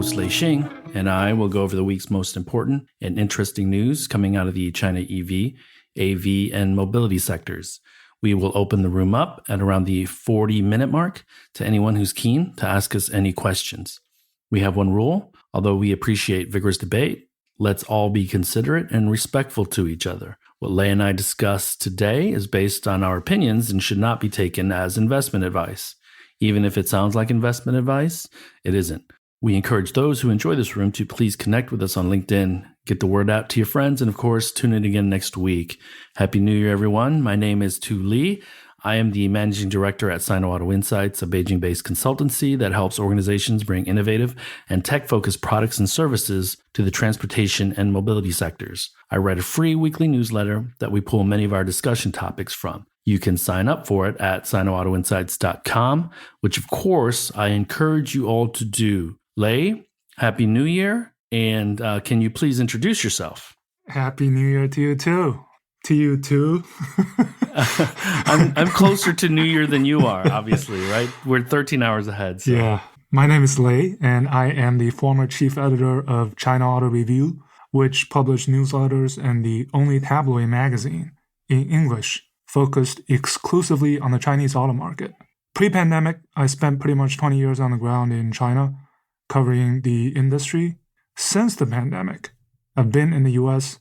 host Lei Xing, and I will go over the week's most important and interesting news coming out of the China EV, AV, and mobility sectors. We will open the room up at around the 40-minute mark to anyone who's keen to ask us any questions. We have one rule: although we appreciate vigorous debate, let's all be considerate and respectful to each other. What Lei and I discuss today is based on our opinions and should not be taken as investment advice. Even if it sounds like investment advice, it isn't. We encourage those who enjoy this room to please connect with us on LinkedIn, get the word out to your friends, and of course, tune in again next week. Happy New Year, everyone. My name is Tu Li. I am the managing director at Sino Auto Insights, a Beijing-based consultancy that helps organizations bring innovative and tech-focused products and services to the transportation and mobility sectors. I write a free weekly newsletter that we pull many of our discussion topics from. You can sign up for it at sinoautoinsights.com, which of course I encourage you all to do. Lei, Happy New Year, and can you please introduce yourself? Happy New Year to you too. To you too. I'm closer to New Year than you are, obviously, right? We're 13 hours ahead. So. Yeah. My name is Lei, and I am the former chief editor of China Auto Review, which published newsletters and the only tabloid magazine in English focused exclusively on the Chinese auto market. Pre-pandemic, I spent pretty much 20 years on the ground in China, covering the industry. Since the pandemic, I've been in the U.S.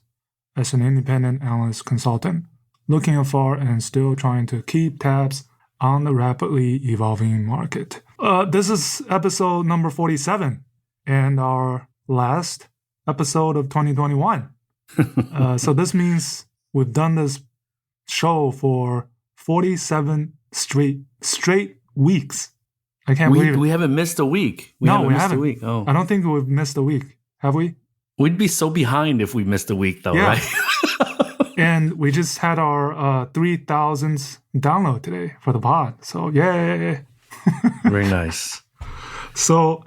as an independent analyst consultant, looking afar and still trying to keep tabs on the rapidly evolving market. This is episode number 47 and our last episode of 2021. So this means we've done this show for 47 straight weeks. I can't believe it. We haven't missed a week. We haven't. Oh. I don't think we've missed a week. Have we? We'd be so behind if we missed a week, though, right? And we just had our 3,000th download today for the pod. So, yay! Very nice. So,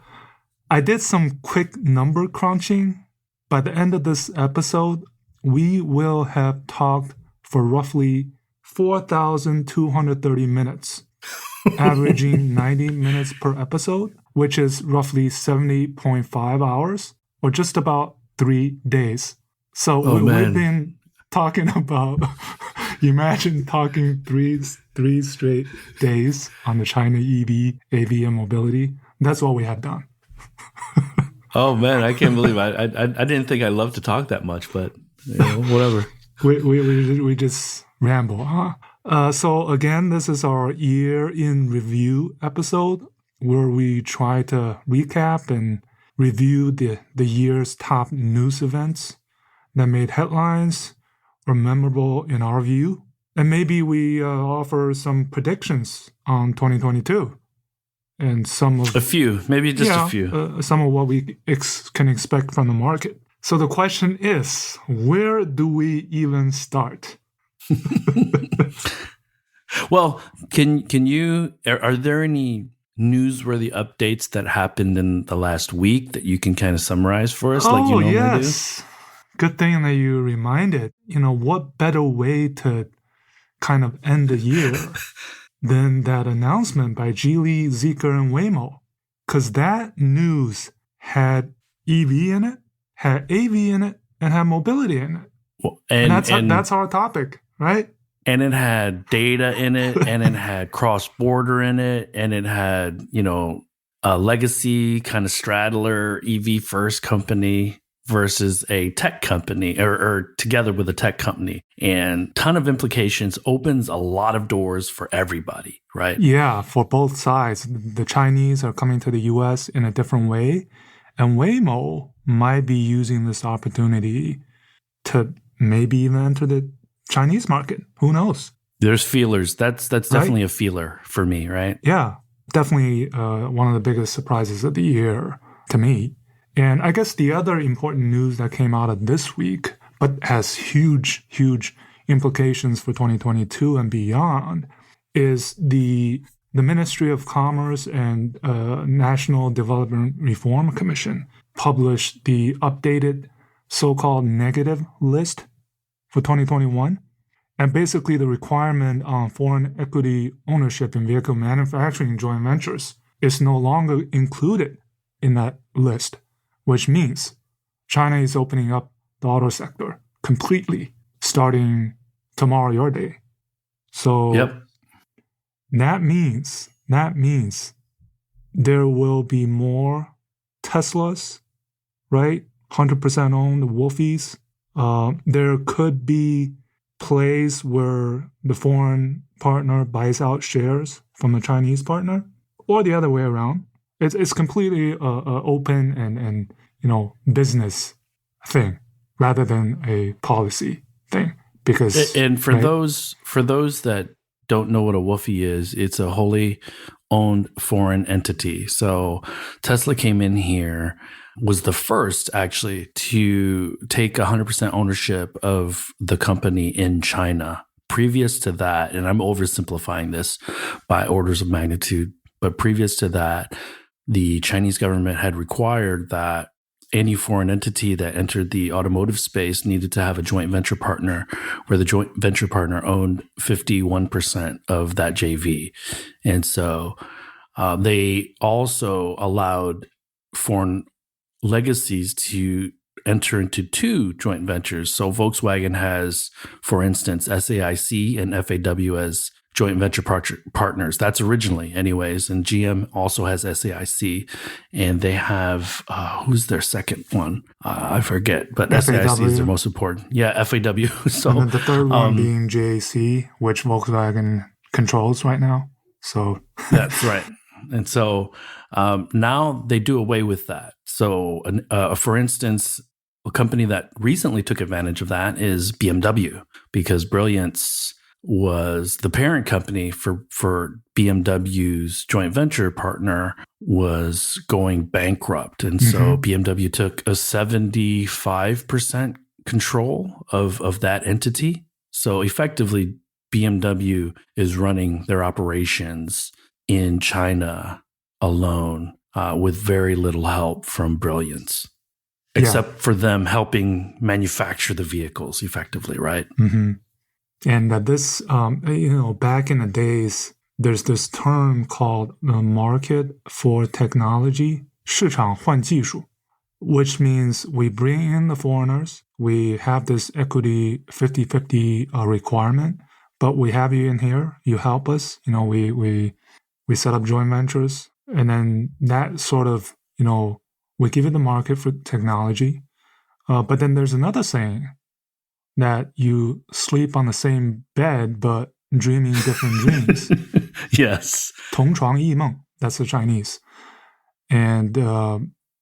I did some quick number crunching. By the end of this episode, we will have talked for roughly 4,230 minutes, averaging 90 minutes per episode, which is roughly 70.5 hours, or just about 3 days. So we've been talking about, imagine talking three straight days on the China EV, AV, and mobility. That's what we have done. Oh man, I can't believe I didn't think I loved to talk that much, but whatever. We just ramble, huh? So again, this is our year in review episode where we try to recap and review the year's top news events that made headlines or memorable in our view. And maybe we offer some predictions on 2022 and some of... A few, maybe just a few. Some of what we can expect from the market. So the question is, where do we even start? Well, are there any newsworthy updates that happened in the last week that you can kind of summarize for us like you normally yes. do? Good thing that you reminded. What better way to kind of end the year than that announcement by Geely, Zeekr, and Waymo? Because that news had EV in it, had AV in it, and had mobility in it. Well, and that's our topic, right? And it had data in it, and it had cross-border in it, and it had, a legacy kind of straddler EV first company versus a tech company or together with a tech company. And ton of implications, opens a lot of doors for everybody, right? Yeah, for both sides. The Chinese are coming to the US in a different way. And Waymo might be using this opportunity to maybe even enter the Chinese market. Who knows? There's feelers. That's definitely a feeler for me, right? Yeah, definitely one of the biggest surprises of the year to me. And I guess the other important news that came out of this week, but has huge, huge implications for 2022 and beyond, is the Ministry of Commerce and National Development Reform Commission published the updated so-called negative list for 2021. And basically the requirement on foreign equity ownership in vehicle manufacturing joint ventures is no longer included in that list. which means China is opening up the auto sector completely starting tomorrow, your day. So that means there will be more Teslas, right? 100% owned Wolfies. There could be plays where the foreign partner buys out shares from the Chinese partner, or the other way around. It's completely open and business thing rather than a policy thing. Because and for those that don't know what a Wolfie is, it's a wholly owned foreign entity. So Tesla came in here, was the first actually to take 100% ownership of the company in China. Previous to that, and I'm oversimplifying this by orders of magnitude, but previous to that, the Chinese government had required that any foreign entity that entered the automotive space needed to have a joint venture partner where the joint venture partner owned 51% of that JV. And so they also allowed foreign legacies to enter into two joint ventures. So Volkswagen has, for instance, SAIC and FAW as joint venture partners. That's originally anyways. And GM also has SAIC, and they have, who's their second one? I forget, but SAIC is their most important. Yeah, FAW. So, and then the third one being JAC, which Volkswagen controls right now. So that's right. And so now they do away with that. So for instance, a company that recently took advantage of that is BMW, because Brilliance was the parent company for BMW's joint venture partner was going bankrupt. And so BMW took a 75% control of that entity. So effectively, BMW is running their operations in China alone with very little help from Brilliance, except for them helping manufacture the vehicles effectively, right? Mm-hmm. And this, back in the days, there's this term called the market for technology, 市场换技术, which means we bring in the foreigners, we have this equity 50-50 requirement, but we have you in here, you help us, we set up joint ventures, and then that sort of, we give you the market for technology. But then there's another saying that you sleep on the same bed, but dreaming different dreams. Yes. 同床异梦, that's the Chinese. And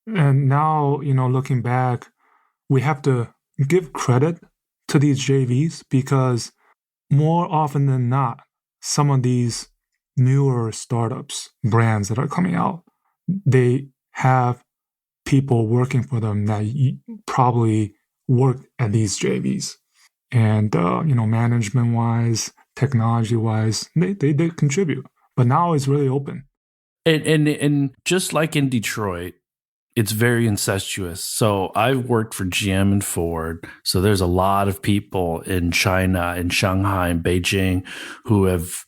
now, looking back, we have to give credit to these JVs because more often than not, some of these newer startups, brands that are coming out, they have people working for them that probably worked at these JVs. And, management-wise, technology-wise, they contribute. But now it's really open. And just like in Detroit, it's very incestuous. So I've worked for GM and Ford. So there's a lot of people in China, in Shanghai, and Beijing who have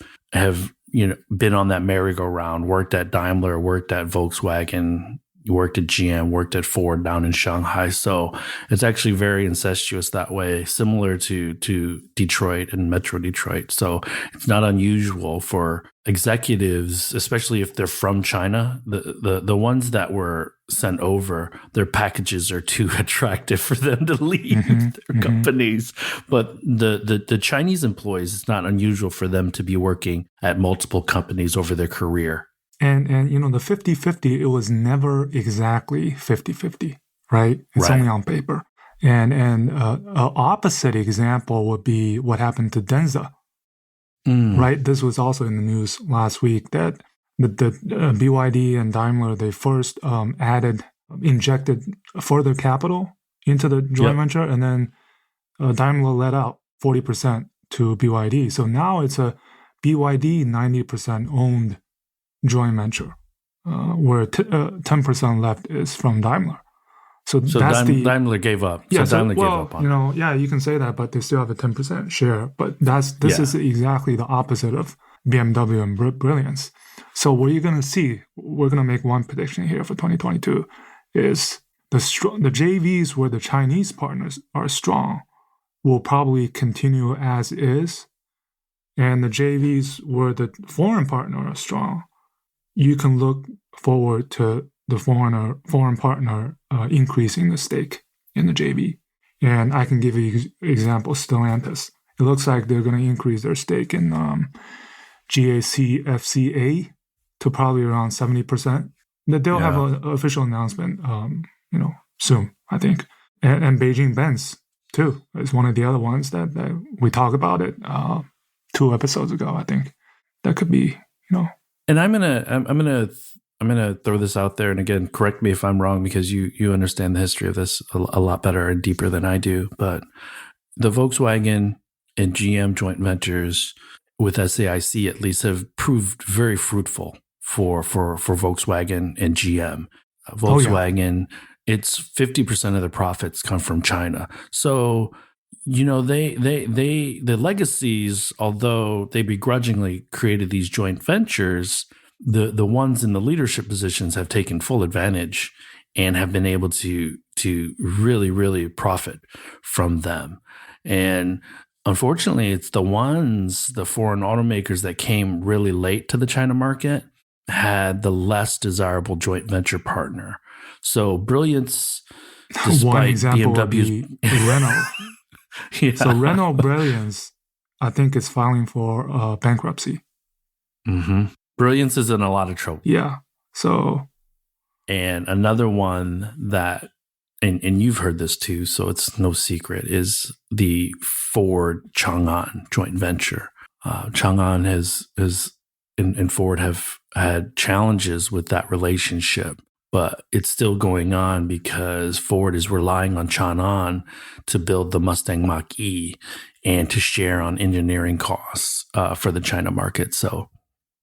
been on that merry-go-round, worked at Daimler, worked at Volkswagen, worked at GM, worked at Ford down in Shanghai. So it's actually very incestuous that way, similar to Detroit and Metro Detroit. So it's not unusual for executives, especially if they're from China, the ones that were sent over, their packages are too attractive for them to leave their companies. But the Chinese employees, it's not unusual for them to be working at multiple companies over their career. And the 50-50, it was never exactly 50-50, right? It's only on paper. And an opposite example would be what happened to Denza, right? This was also in the news last week that the BYD and Daimler, they first injected further capital into the joint venture, and then Daimler let out 40% to BYD. So now it's a BYD 90% owned joint venture, where 10% left is from Daimler. So that's Daimler gave up. Yeah, Daimler gave up on it. Yeah, you can say that, but they still have a 10% share. But this is exactly the opposite of BMW and Brilliance. So what you're going to see, we're going to make one prediction here for 2022, is the JVs where the Chinese partners are strong will probably continue as is, and the JVs where the foreign partner are strong, you can look forward to the foreign partner increasing the stake in the JV. And I can give you example, Stellantis. It looks like they're going to increase their stake in GAC-FCA to probably around 70%. They'll have an official announcement, soon, I think. And Beijing-Benz too is one of the other ones that we talked about it 2 episodes ago. I think that could be, And I'm gonna throw this out there, and again, correct me if I'm wrong, because you understand the history of this a lot better and deeper than I do. But the Volkswagen and GM joint ventures with SAIC at least have proved very fruitful for Volkswagen and GM. Volkswagen, it's 50% of the profits come from China. So, the legacies, although they begrudgingly created these joint ventures, the ones in the leadership positions have taken full advantage and have been able to really, really profit from them. And unfortunately, it's the foreign automakers that came really late to the China market had the less desirable joint venture partner. So Brilliance, despite one example BMW's would be Renault. So Renault Brilliance, I think, is filing for bankruptcy. Mm-hmm. Brilliance is in a lot of trouble. Yeah. So, and another one that, and you've heard this too, so it's no secret, is the Ford Chang'an joint venture. Chang'an and Ford have had challenges with that relationship, but it's still going on because Ford is relying on Chang'an to build the Mustang Mach-E and to share on engineering costs for the China market. So,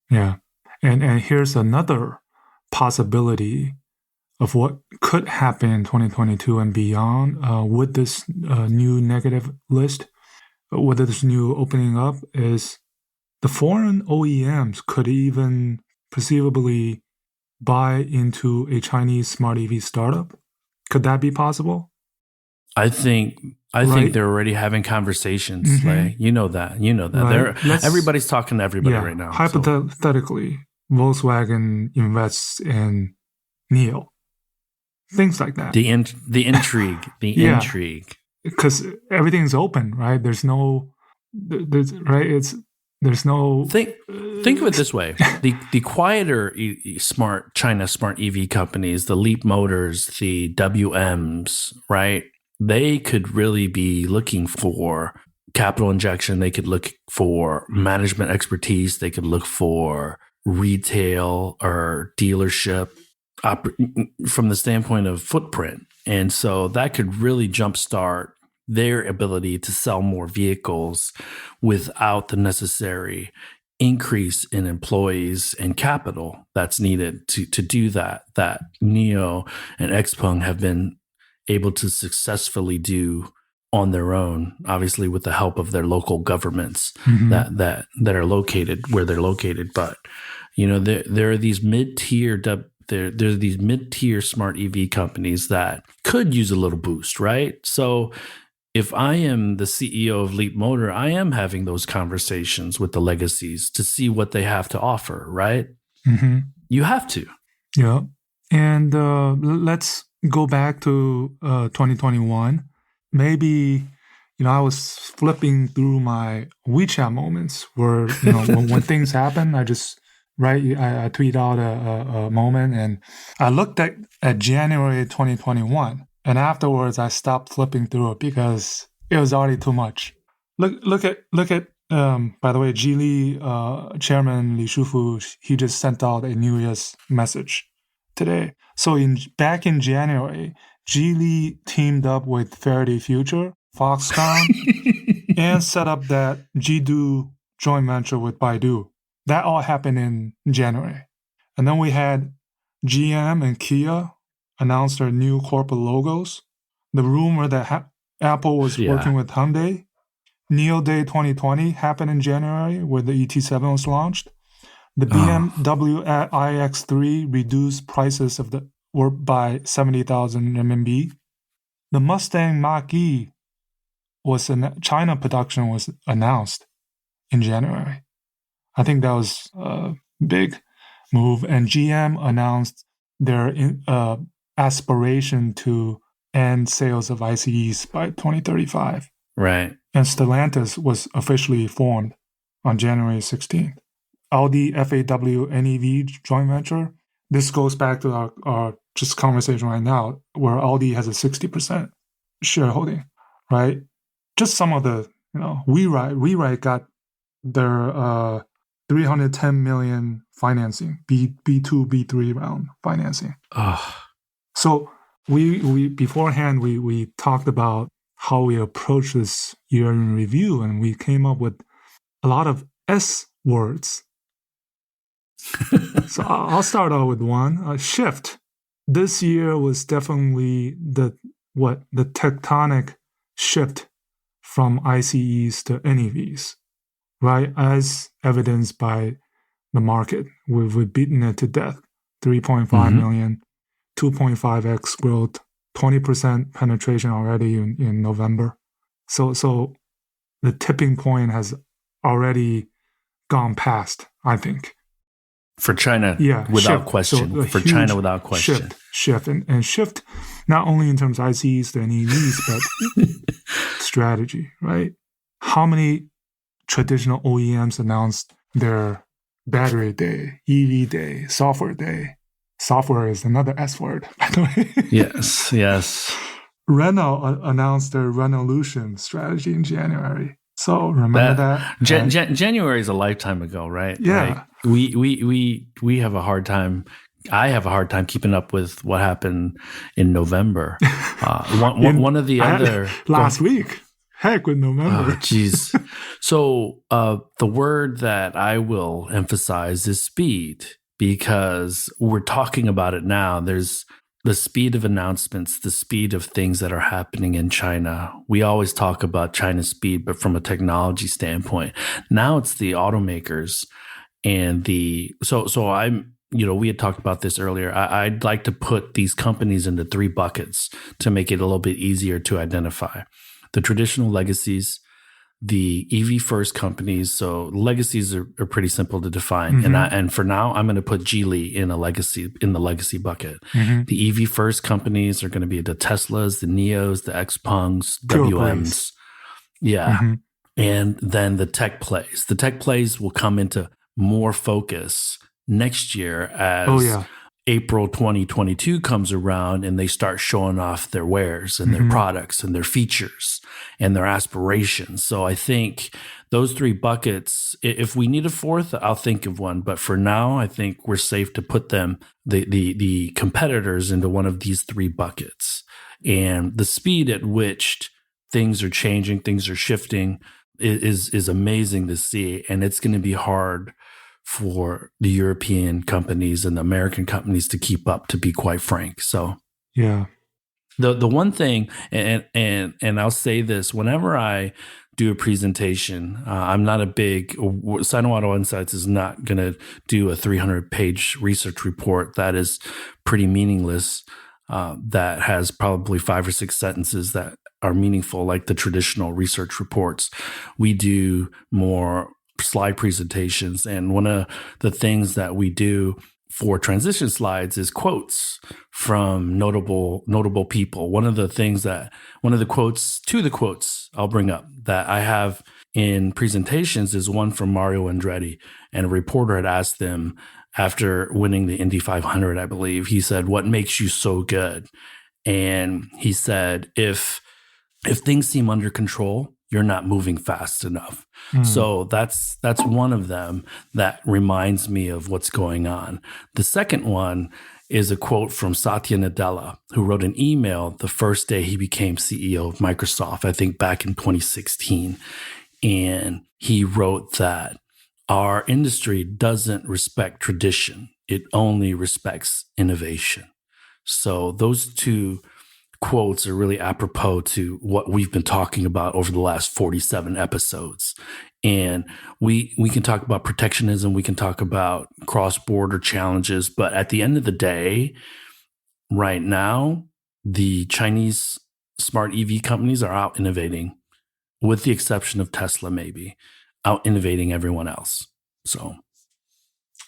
yeah. And here's another possibility of what could happen in 2022 and beyond with this new negative list, with this new opening up, is the foreign OEMs could even perceivably buy into a Chinese smart EV startup. Could that be possible? I think they're already having conversations. Mm-hmm. Like, you know that. Right. Everybody's talking to everybody right now. Hypothetically, Volkswagen invests in NIO. Things like that. The intrigue. Intrigue. Because everything's open, right? There's no. Think of it this way: the quieter China smart EV companies, the Leap Motors, the WMs, right? They could really be looking for capital injection. They could look for management expertise. They could look for retail or dealership from the standpoint of footprint. And so that could really jumpstart their ability to sell more vehicles without the necessary increase in employees and capital that's needed to do that NIO and XPeng have been able to successfully do on their own, obviously with the help of their local governments mm-hmm. that are located where they're located. But there are these mid-tier there's these mid-tier smart EV companies that could use a little boost, right? So if I am the CEO of Leap Motor, I am having those conversations with the legacies to see what they have to offer, right? Mm-hmm. You have to. Yeah. And let's go back to 2021. Maybe, I was flipping through my WeChat moments where, when things happen, I just, I tweet out a moment, and I looked at January 2021. And afterwards, I stopped flipping through it because it was already too much. Look at. By the way, Geely chairman Li Shufu, he just sent out a New Year's message today. So back in January, Geely teamed up with Faraday Future, Foxconn, and set up that Jidu joint venture with Baidu. That all happened in January, and then we had GM and Kia announced their new corporate logos. The rumor that Apple was working with Hyundai. NIO Day 2020 happened in January, where the ET7 was launched. The BMW iX3 reduced prices of the were by 70,000 RMB. The Mustang Mach-E China production was announced in January. I think that was a big move. And GM announced their aspiration to end sales of ICEs by 2035. Right. And Stellantis was officially formed on January 16th. Audi FAW NEV joint venture. This goes back to our just conversation right now, where Audi has a 60% shareholding, right? Just some of the, WeRide got their 310 million financing, B2, B3 round financing. So we beforehand, we talked about how we approach this year in review, and we came up with a lot of S words. So I'll start out with one, shift. This year was definitely the tectonic shift from ICEs to NEVs, right? As evidenced by the market. We've beaten it to death. 3.5 million, 2.5x growth, 20% penetration already in November. So the tipping point has already gone past, I think. For China, without question. For China, without question. Shift. And shift not only in terms of ICEs to NEVs, but strategy, right? How many traditional OEMs announced their battery day, EV day, software day? Software is another S word, by the way. Yes. Renault announced their Renaulution strategy in January. So remember that? January is a lifetime ago, right? Yeah. Like we have a hard time. I have a hard time keeping up with what happened in November. One of the other last week. Heck, with November. Geez. So the word that I will emphasize is speed, because we're talking about it now. There's the speed of announcements, the speed of things that are happening in China. We always talk about China's speed, but from a technology standpoint, now it's the automakers and so I'm, we had talked about this earlier. I'd like to put these companies into three buckets to make it a little bit easier to identify. The traditional legacies, the EV first companies. So legacies are pretty simple to define. And for now, I'm going to put Geely in the legacy bucket. The EV first companies are going to be the Teslas, the Neos, the Xpungs, WMs. Yeah. And then the tech plays. The tech plays will come into more focus next year as April 2022 comes around and they start showing off their wares and their products and their features and their aspirations. So I think those three buckets, if we need a fourth, I'll think of one. But for now, I think we're safe to put them, the competitors, into one of these three buckets. And the speed at which things are changing, things are shifting is amazing to see. And it's going to be hard for the European companies and the American companies to keep up, to be quite frank. So yeah, the one thing, and I'll say this, whenever I do a presentation, I'm not a big, Sino Auto Insights is not going to do a 300-page research report that is pretty meaningless, that has probably 5 or 6 sentences that are meaningful, like the traditional research reports. We do more slide presentations, and one of the things that we do for transition slides is quotes from notable people. One of the quotes I'll bring up that I have in presentations is one from Mario Andretti, and a reporter had asked them after winning the Indy 500, I believe. He said, "What makes you so good?" And he said, if things seem under control, you're not moving fast enough. So that's one of them that reminds me of what's going on. The second one is a quote from Satya Nadella, who wrote an email the first day he became CEO of Microsoft, I think back in 2016. And he wrote that our industry doesn't respect tradition. It only respects innovation. So those two quotes are really apropos to what we've been talking about over the last 47 episodes. And we can talk about protectionism, we can talk about cross-border challenges, but at the end of the day, right now, the Chinese smart EV companies are out innovating, with the exception of Tesla, maybe out innovating everyone else. So,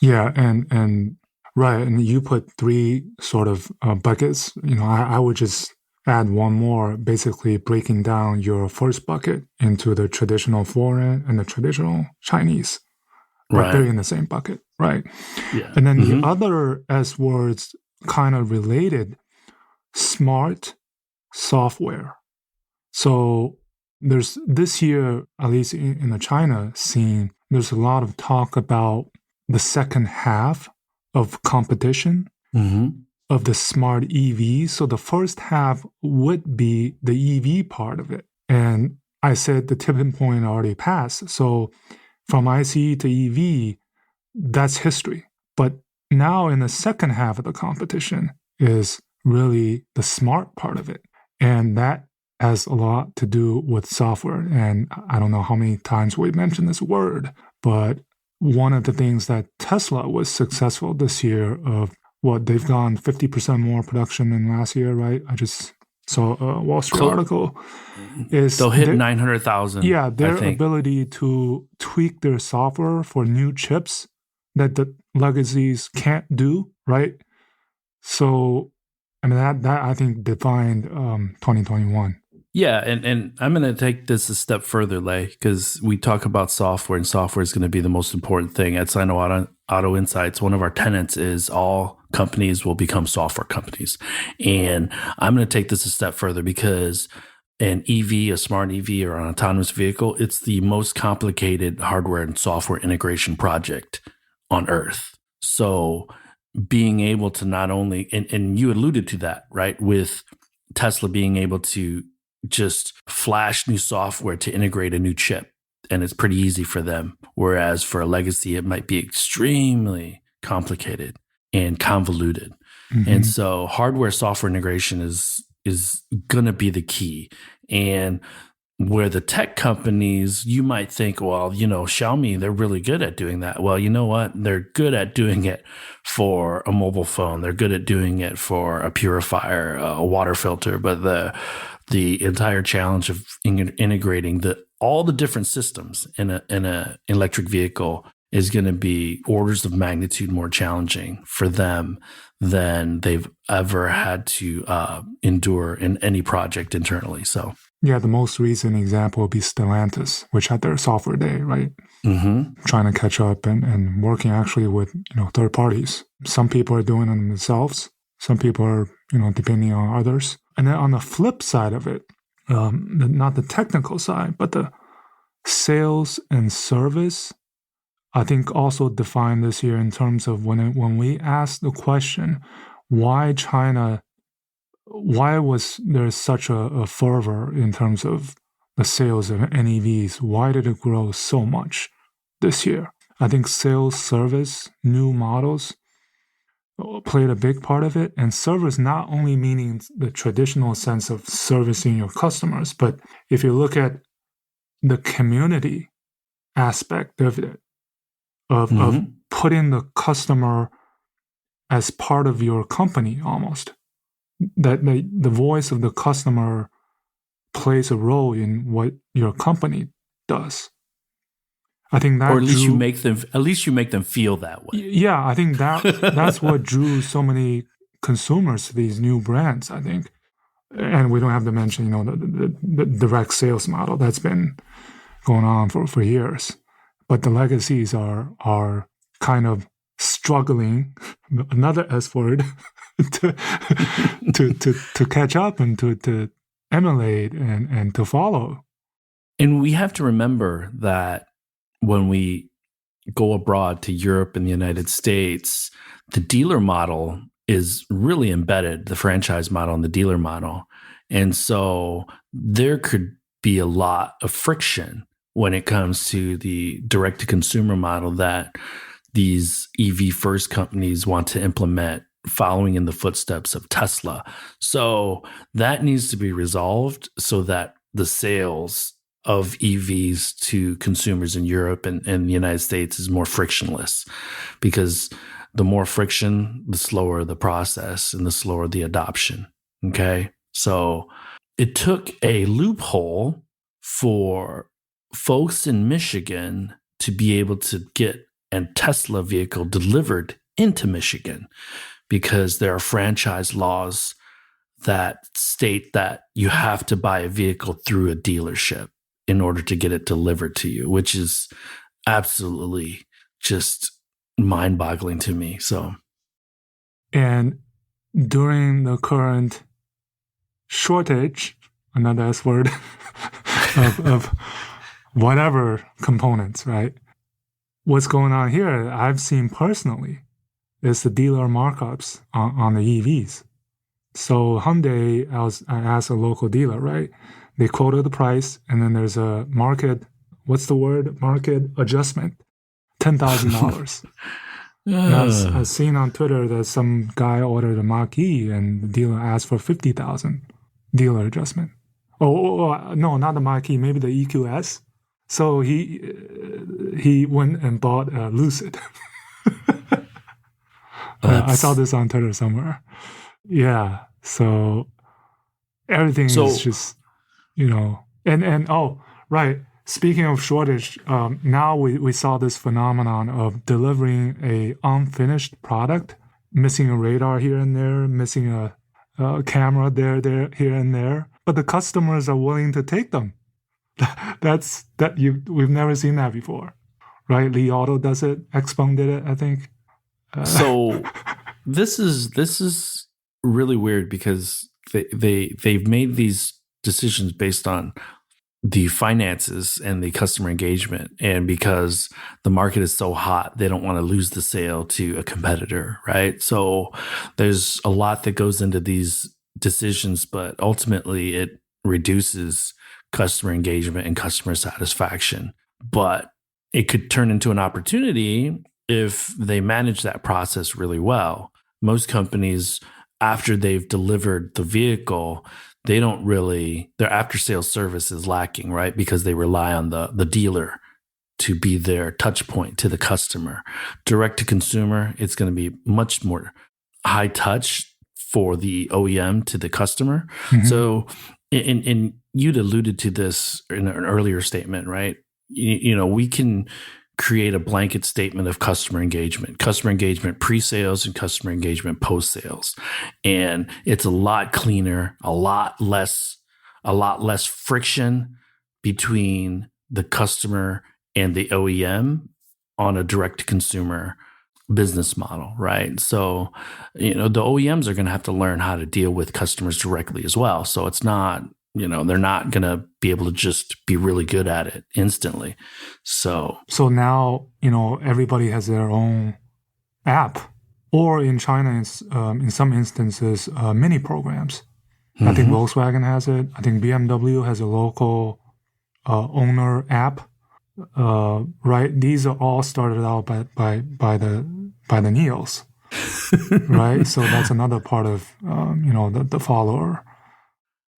Yeah, and right, and you put three sort of buckets. I would just add one more, basically breaking down your first bucket into the traditional foreign and the traditional Chinese, but they're right. in the same bucket, right? Yeah. And then the Mm-hmm. other S words kind of related, smart software. So there's this year, at least in the China scene, there's a lot of talk about the second half of competition Mm-hmm. of the smart EV. So the first half would be the EV part of it. And I said the tipping point already passed. So from ICE to EV, that's history. But now in the second half of the competition is really the smart part of it. And that has a lot to do with software. And I don't know how many times we mentioned this word, but one of the things that Tesla was successful this year of what they've gone 50% more production than last year, right? I just saw a Wall Street article. Is They'll hit 900,000, yeah, I their think. ability to tweak their software for new chips that the legacies can't do, right? So, I mean that I think defined 2021. Yeah, and I'm going to take this a step further, Lei, because we talk about software, and software is going to be the most important thing. At Sino Auto Insights, one of our tenets is all companies will become software companies. And I'm going to take this a step further because an EV, a smart EV or an autonomous vehicle, it's the most complicated hardware and software integration project on Earth. So being able to not only, and you alluded to that, right, with Tesla being able to just flash new software to integrate a new chip, and it's pretty easy for them. Whereas for a legacy, it might be extremely complicated and convoluted. And so hardware software integration is going to be the key. And where the tech companies, you might think, well, Xiaomi, they're really good at doing that. Well, you know what? They're good at doing it for a mobile phone. They're good at doing it for a purifier, a water filter. But the entire challenge of integrating all the different systems in a electric vehicle is going to be orders of magnitude more challenging for them than they've ever had to endure in any project internally. So, yeah, the most recent example would be Stellantis, which had their software day, right? Mm-hmm. Trying to catch up and working actually with third parties. Some people are doing it themselves. Some people are depending on others. And then on the flip side of it, not the technical side, but the sales and service, I think also defined this year in terms of when we asked the question, why China, why was there such a fervor in terms of the sales of NEVs? Why did it grow so much this year? I think sales, service, new models played a big part of it. And service not only meaning the traditional sense of servicing your customers, but if you look at the community aspect of it, of putting the customer as part of your company almost, that the voice of the customer plays a role in what your company does. I think that or at least you make them feel that way. Yeah, I think that's what drew so many consumers to these new brands, I think. And we don't have to mention, the direct sales model that's been going on for years. But the legacies are kind of struggling, another S word, to catch up and to emulate and to follow. And we have to remember that when we go abroad to Europe and the United States, the dealer model is really embedded, the franchise model and the dealer model. And so there could be a lot of friction when it comes to the direct-to-consumer model that these EV first companies want to implement, following in the footsteps of Tesla. So that needs to be resolved so that the sales of EVs to consumers in Europe and the United States is more frictionless. Because the more friction, the slower the process and the slower the adoption. Okay. So it took a loophole for folks in Michigan to be able to get a Tesla vehicle delivered into Michigan, because there are franchise laws that state that you have to buy a vehicle through a dealership in order to get it delivered to you, which is absolutely just mind-boggling to me. So, and during the current shortage, another S word, of whatever components, right? What's going on here, I've seen personally, is the dealer markups on the EVs. So Hyundai, I asked a local dealer, right? They quoted the price, and then there's a market, what's the word? Market adjustment, $10,000. I've seen on Twitter that some guy ordered a Mach-E and the dealer asked for $50,000 dealer adjustment. No, not the Mach-E, maybe the EQS. So he went and bought a Lucid. I saw this on Twitter somewhere. Yeah, so everything is just, and oh, right. Speaking of shortage, now we saw this phenomenon of delivering a unfinished product, missing a radar here and there, missing a camera there, here and there, but the customers are willing to take them. We've never seen that before, right? Li Auto does it. Xpeng did it, I think. So this is really weird, because they've made these decisions based on the finances and the customer engagement, and because the market is so hot, they don't want to lose the sale to a competitor, right? So there's a lot that goes into these decisions, but ultimately it reduces customer engagement and customer satisfaction. But it could turn into an opportunity if they manage that process really well. Most companies, after they've delivered the vehicle, their after sales service is lacking, right? Because they rely on the dealer to be their touch point to the customer. Direct to consumer, it's going to be much more high touch for the OEM to the customer. Mm-hmm. So, and you'd alluded to this in an earlier statement, right? We can create a blanket statement of customer engagement pre-sales and customer engagement post-sales. And it's a lot cleaner, a lot less friction between the customer and the OEM on a direct consumer business model, right? So, the OEMs are going to have to learn how to deal with customers directly as well. So it's not, they're not going to be able to just be really good at it instantly. So now, everybody has their own app, or in China, in some instances, mini programs. Mm-hmm. I think Volkswagen has it. I think BMW has a local owner app. Right? These are all started out by the Neos, right? So that's another part of the follower.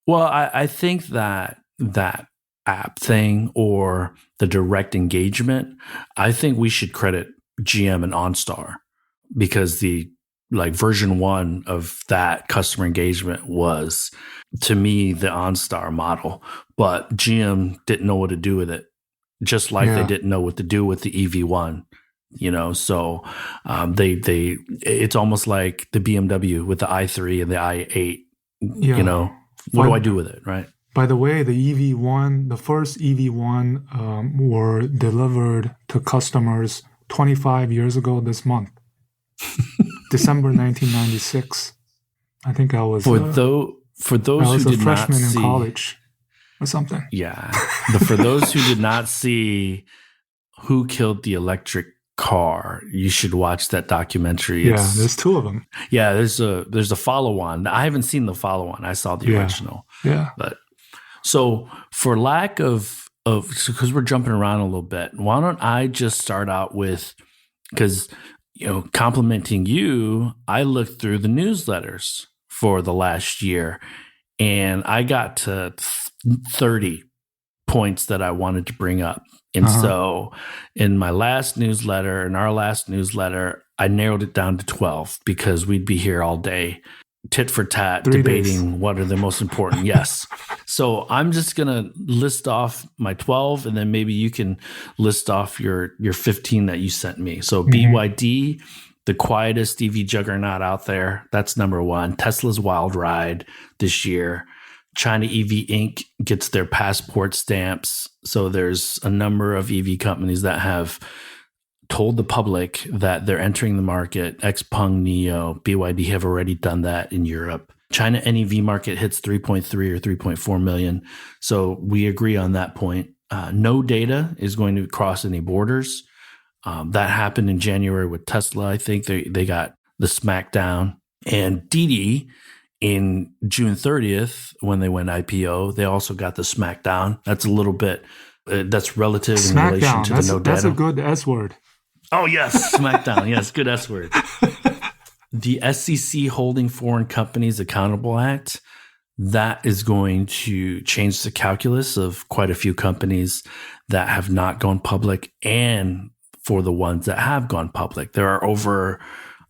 Well, I think that app thing, or the direct engagement, I think we should credit GM and OnStar, because the version 1 of that customer engagement was, to me, the OnStar model, but GM didn't know what to do with it, just like they didn't know what to do with the EV1. So it's almost like the BMW with the i3 and the i8. What do I do with it, right? By the way, the first EV1 were delivered to customers 25 years ago this month, December 1996. I think I was for those who did not see, a freshman in college or something. Yeah, for those who did not see Who Killed the Electric Car, you should watch that documentary. There's 2 of them. Yeah, there's a follow-on. I haven't seen the follow-on. I saw the original. Yeah. But so, for lack of because we're jumping around a little bit, why don't I just start out with, because complimenting you, I looked through the newsletters for the last year, and I got to 30 points that I wanted to bring up. And so in our last newsletter, I narrowed it down to 12 because we'd be here all day, tit for tat, 3 debating days. what are the most important. Yes. So I'm just going to list off my 12, and then maybe you can list off your 15 that you sent me. So BYD, the quietest EV juggernaut out there. That's number one. Tesla's wild ride this year. China EV Inc. gets their passport stamps. So there's a number of EV companies that have told the public that they're entering the market. Xpeng, NIO, BYD have already done that in Europe. China NEV market hits 3.3 or 3.4 million. So we agree on that point. No data is going to cross any borders. That happened in January with Tesla. I think they got the smackdown. And Didi in June 30th, when they went IPO, they also got the smackdown. That's a little bit, that's relative in relation to the no data. That's a good S word. Oh, yes. Smackdown. Yes. Good S word. The SEC Holding Foreign Companies Accountable Act, that is going to change the calculus of quite a few companies that have not gone public, and for the ones that have gone public. There are over,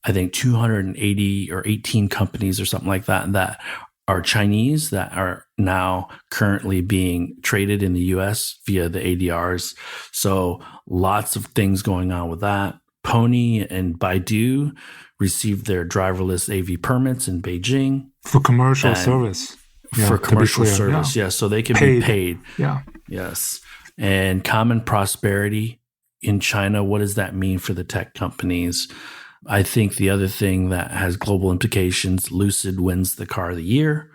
I think, 280 or 18 companies or something like that are Chinese that are now currently being traded in the US via the ADRs. So lots of things going on with that. Pony and Baidu received their driverless AV permits in Beijing. For commercial service. For commercial service, yeah. So they can be paid. Yeah. Yes. And Common Prosperity in China, what does that mean for the tech companies? I think the other thing that has global implications, Lucid wins the car of the year.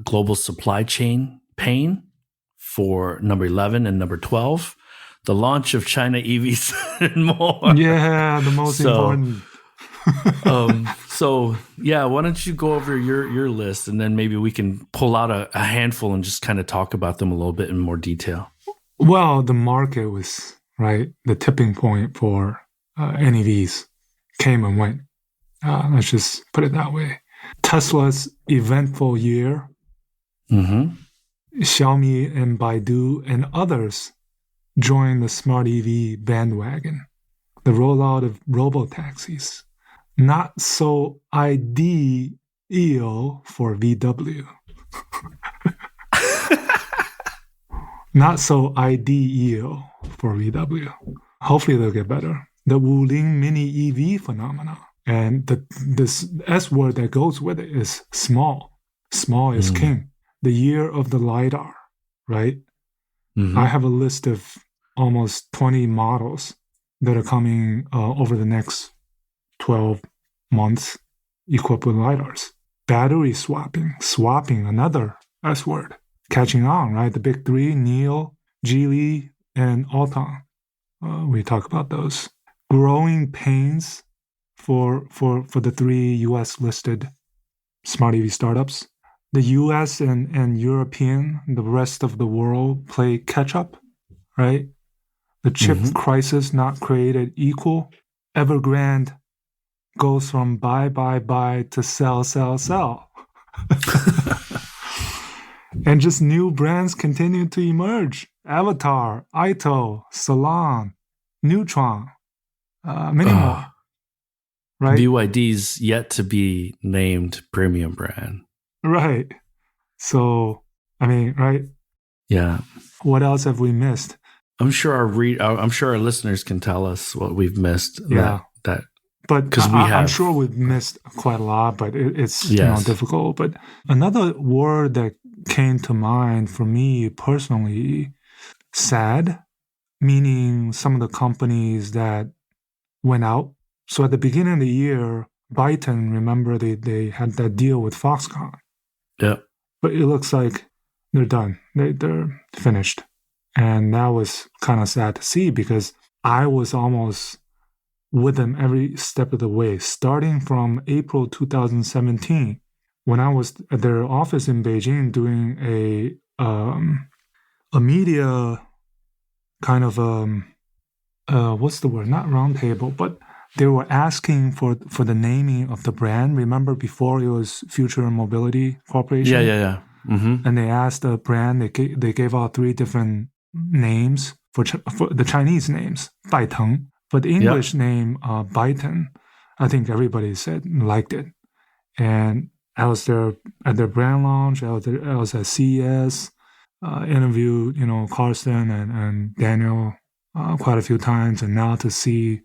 Global supply chain pain for number 11 and number 12. The launch of China EVs and more. Yeah, the most important. So yeah, why don't you go over your list, and then maybe we can pull out a handful and just kind of talk about them a little bit in more detail. Well, the market was, right, the tipping point for NEVs came and went. Let's just put it that way. Tesla's eventful year, Xiaomi and Baidu and others joined the smart EV bandwagon. The rollout of robo-taxis, not so ideal for VW. Not so ideal for VW. Hopefully they'll get better. The Wuling mini EV phenomenon. And this S word that goes with it is small. Small is king. The year of the LiDAR, right? I have a list of almost 20 models that are coming over the next 12 months equipped with LiDARs. Battery swapping, another S word. Catching on, right? The big three, NIO, Geely, and Auton. We talk about those. Growing pains for the three U.S. listed smart EV startups. The U.S. and European, the rest of the world play catch up, right? The chip crisis not created equal. Evergrande goes from buy to sell. And just new brands continue to emerge. Avatar, Ito, Salon, Neutron, many more. Right? BYD's yet to be named premium brand. Right. So, I mean, right? Yeah. What else have we missed? I'm sure our listeners can tell us what we've missed. Yeah. But I'm sure we've missed quite a lot, but it's difficult. But another word that came to mind for me personally, sad, meaning some of the companies that went out. So at the beginning of the year, Byton, remember they had that deal with Foxconn. Yeah. But it looks like they're done. They're finished. And that was kind of sad to see because I was almost with them every step of the way, starting from April 2017, when I was at their office in Beijing doing a media kind of what's the word? Not roundtable, but they were asking for the naming of the brand. Remember before it was Future Mobility Corporation? Yeah. And they asked the brand. They gave out 3 different names for the Chinese names, Baiteng. For the English name, Byton. I think everybody said liked it. And I was there at their brand launch. I was at CES, interviewed, Carsten and Daniel quite a few times. And now to see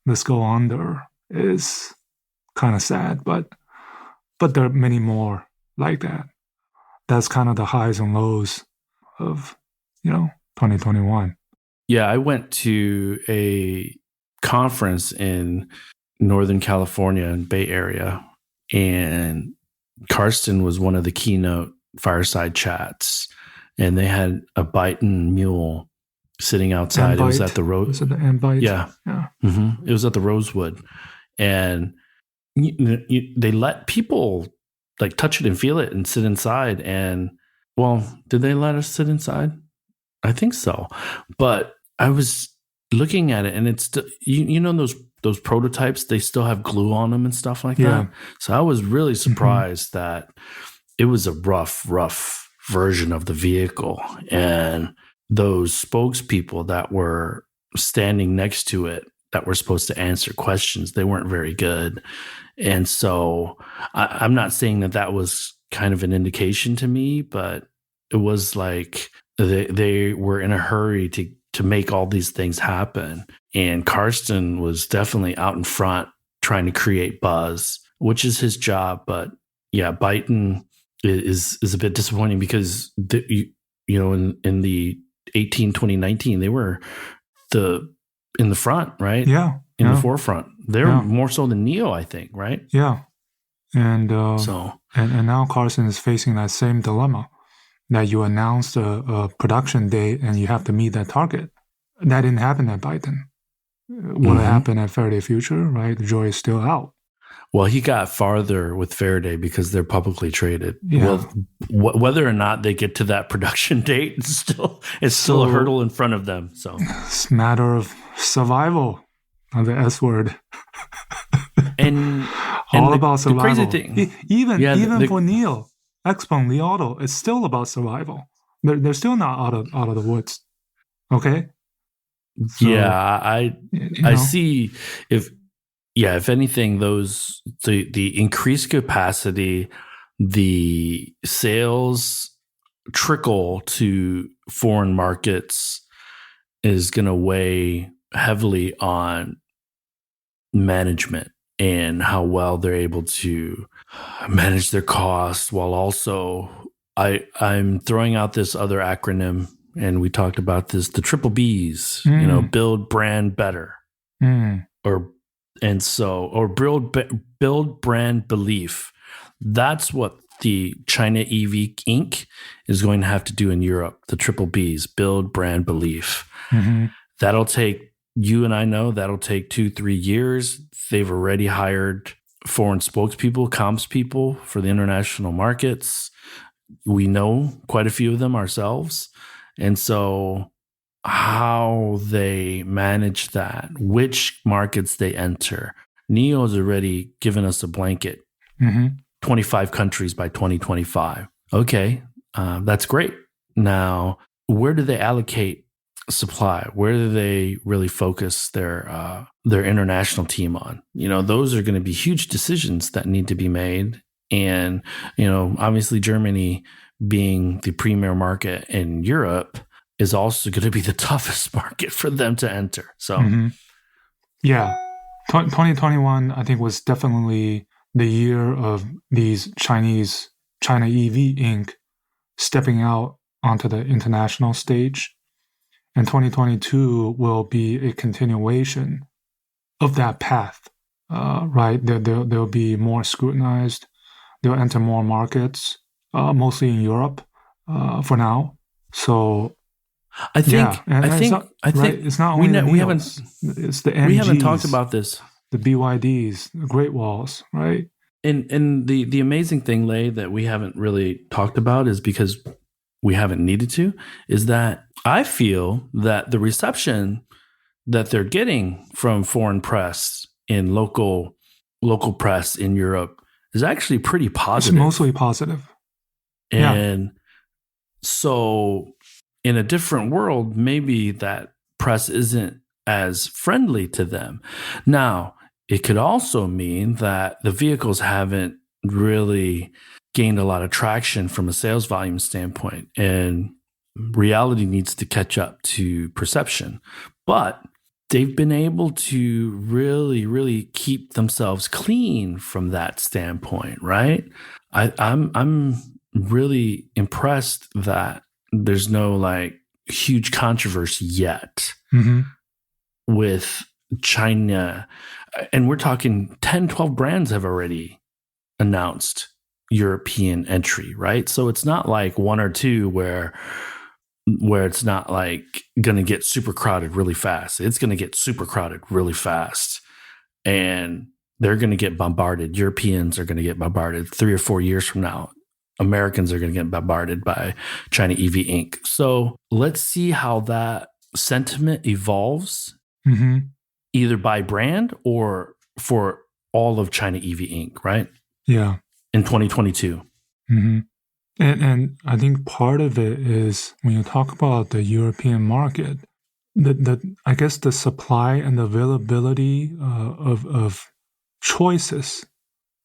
this go under is kind of sad. But there are many more like that. That's kind of the highs and lows of, 2021. Yeah, I went to a conference in Northern California and Bay Area, and Karsten was one of the keynote fireside chats, and they had a Byton mule sitting outside. It was at the Was it the Ambite? Yeah. Mm-hmm. It was at the Rosewood, and they let people like touch it and feel it and sit inside. And well, did they let us sit inside? I think so, but I was looking at it, and it's those prototypes, they still have glue on them and stuff like that. So I was really surprised that it was a rough version of the vehicle, and those spokespeople that were standing next to it that were supposed to answer questions, they weren't very good. And so I'm not saying that was kind of an indication to me, but it was like they were in a hurry to make all these things happen. And Karsten was definitely out in front trying to create buzz, which is his job. But yeah, Byton is a bit disappointing because in the 2019, they were in the front, right? Yeah. In the forefront. They're more so than NIO, I think, right? Yeah. And and now Karsten is facing that same dilemma that you announced a production date and you have to meet that target. That didn't happen at Byton. Will it happen at Faraday Future, right? The jury is still out. Well, he got farther with Faraday because they're publicly traded. Yeah. Well, whether or not they get to that production date, it's still a hurdle in front of them. So it's a matter of survival, on the S word. and all about survival. The crazy thing, even for NIO, Xpeng, the auto, it's still about survival. They're still not out of the woods. Okay. So, I see if anything, the increased capacity, the sales trickle to foreign markets is going to weigh heavily on management and how well they're able to manage their costs, while also I'm throwing out this other acronym, and we talked about this, the triple B's, build brand better, or build brand belief. That's what the China EV Inc. is going to have to do in Europe. The triple B's, build brand belief. That'll take, you and I know, that'll take 2-3 years. They've already hired foreign spokespeople, comms people for the international markets. We know quite a few of them ourselves. And so how they manage that, which markets they enter. NIO's already given us a blanket, 25 countries by 2025. Okay, that's great. Now, where do they allocate supply? Where do they really focus their international team on? Those are going to be huge decisions that need to be made. And, obviously Germany being the premier market in Europe is also going to be the toughest market for them to enter. So, yeah, 2021, I think, was definitely the year of these China EV Inc. stepping out onto the international stage. And 2022 will be a continuation of that path, right? They'll be more scrutinized. They'll enter more markets, mostly in Europe for now. So I think it's not only it's the MGs, we haven't talked about this. The BYDs, the Great Walls, right? And the amazing thing, Lei, that we haven't really talked about is because we haven't needed to, is that I feel that the reception that they're getting from foreign press in local press in Europe is actually pretty positive. It's mostly positive. And so in a different world, maybe that press isn't as friendly to them. Now, it could also mean that the vehicles haven't really gained a lot of traction from a sales volume standpoint, and reality needs to catch up to perception. But they've been able to really, really keep themselves clean from that standpoint, right? I'm really impressed that there's no like huge controversy yet with China. And we're talking 10, 12 brands have already announced European entry, right? So it's not like one or two where it's not like going to get super crowded really fast. It's going to get super crowded really fast. And they're going to get bombarded. Europeans are going to get bombarded 3 or 4 years from now. Americans are going to get bombarded by China EV Inc. So let's see how that sentiment evolves, either by brand or for all of China EV Inc., right? Yeah. In 2022. And I think part of it is when you talk about the European market, I guess the supply and availability of choices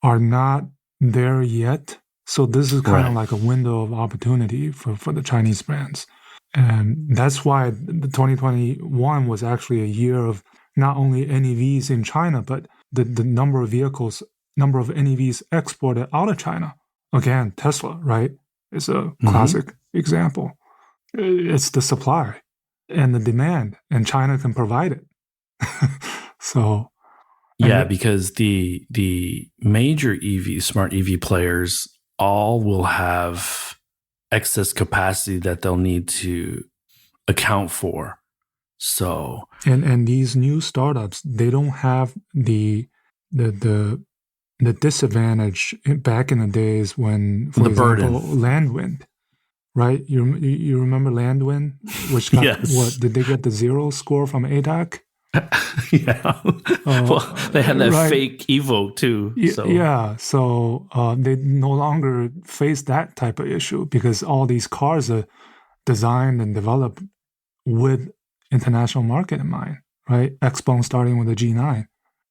are not there yet. So this is kind of like a window of opportunity for the Chinese brands. And that's why the 2021 was actually a year of not only NEVs in China, but the number of NEVs exported out of China. Again, Tesla, right, is a classic example. It's the supply and the demand, and China can provide it. So, because the major smart EV players all will have excess capacity that they'll need to account for. So, and these new startups, they don't have the disadvantage back in the days when, for example, Landwind, right? You remember Landwind, which got did they get the 0 score from ADAC? Well, they had that fake Evo too. So they no longer face that type of issue because all these cars are designed and developed with international market in mind, right? Xpeng starting with a G9.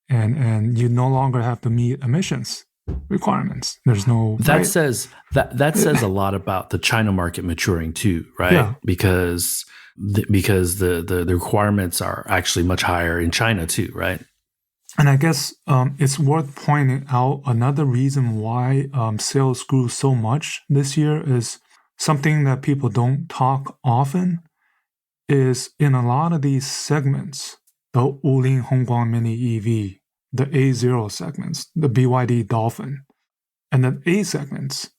And you no longer have to meet emissions requirements. There's no says a lot about the China market maturing too, right? Yeah. Because the requirements are actually much higher in China too, right? And I guess it's worth pointing out another reason why sales grew so much this year is something that people don't talk often. Is in a lot of these segments, the Wuling Hongguang Mini EV, the A0 segments, the BYD Dolphin, and the A segments,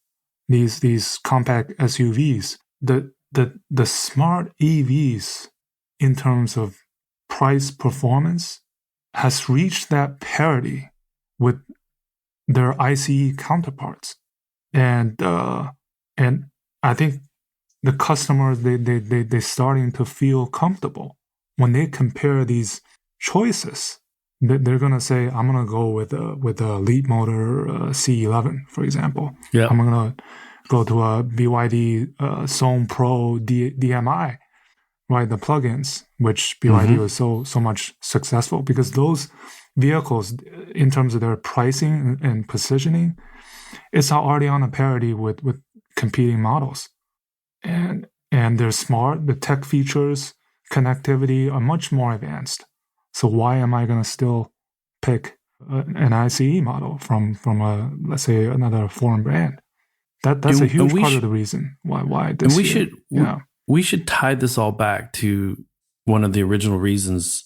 these compact SUVs, the smart EVs in terms of price performance has reached that parity with their ICE counterparts, and I think the customers they starting to feel comfortable when they compare these choices. They're gonna say, I'm gonna go with a Leap Motor C11, for example. Yeah. I'm gonna go to a BYD Zone Pro DMI, right? The plugins, which BYD was so much successful because those vehicles, in terms of their pricing and positioning, it's already on a parity with competing models. And they're smart. The tech features, connectivity are much more advanced. So why am I going to still pick an ICE model from a, let's say, another foreign brand? That's a huge part of the reason why this. And we should tie this all back to one of the original reasons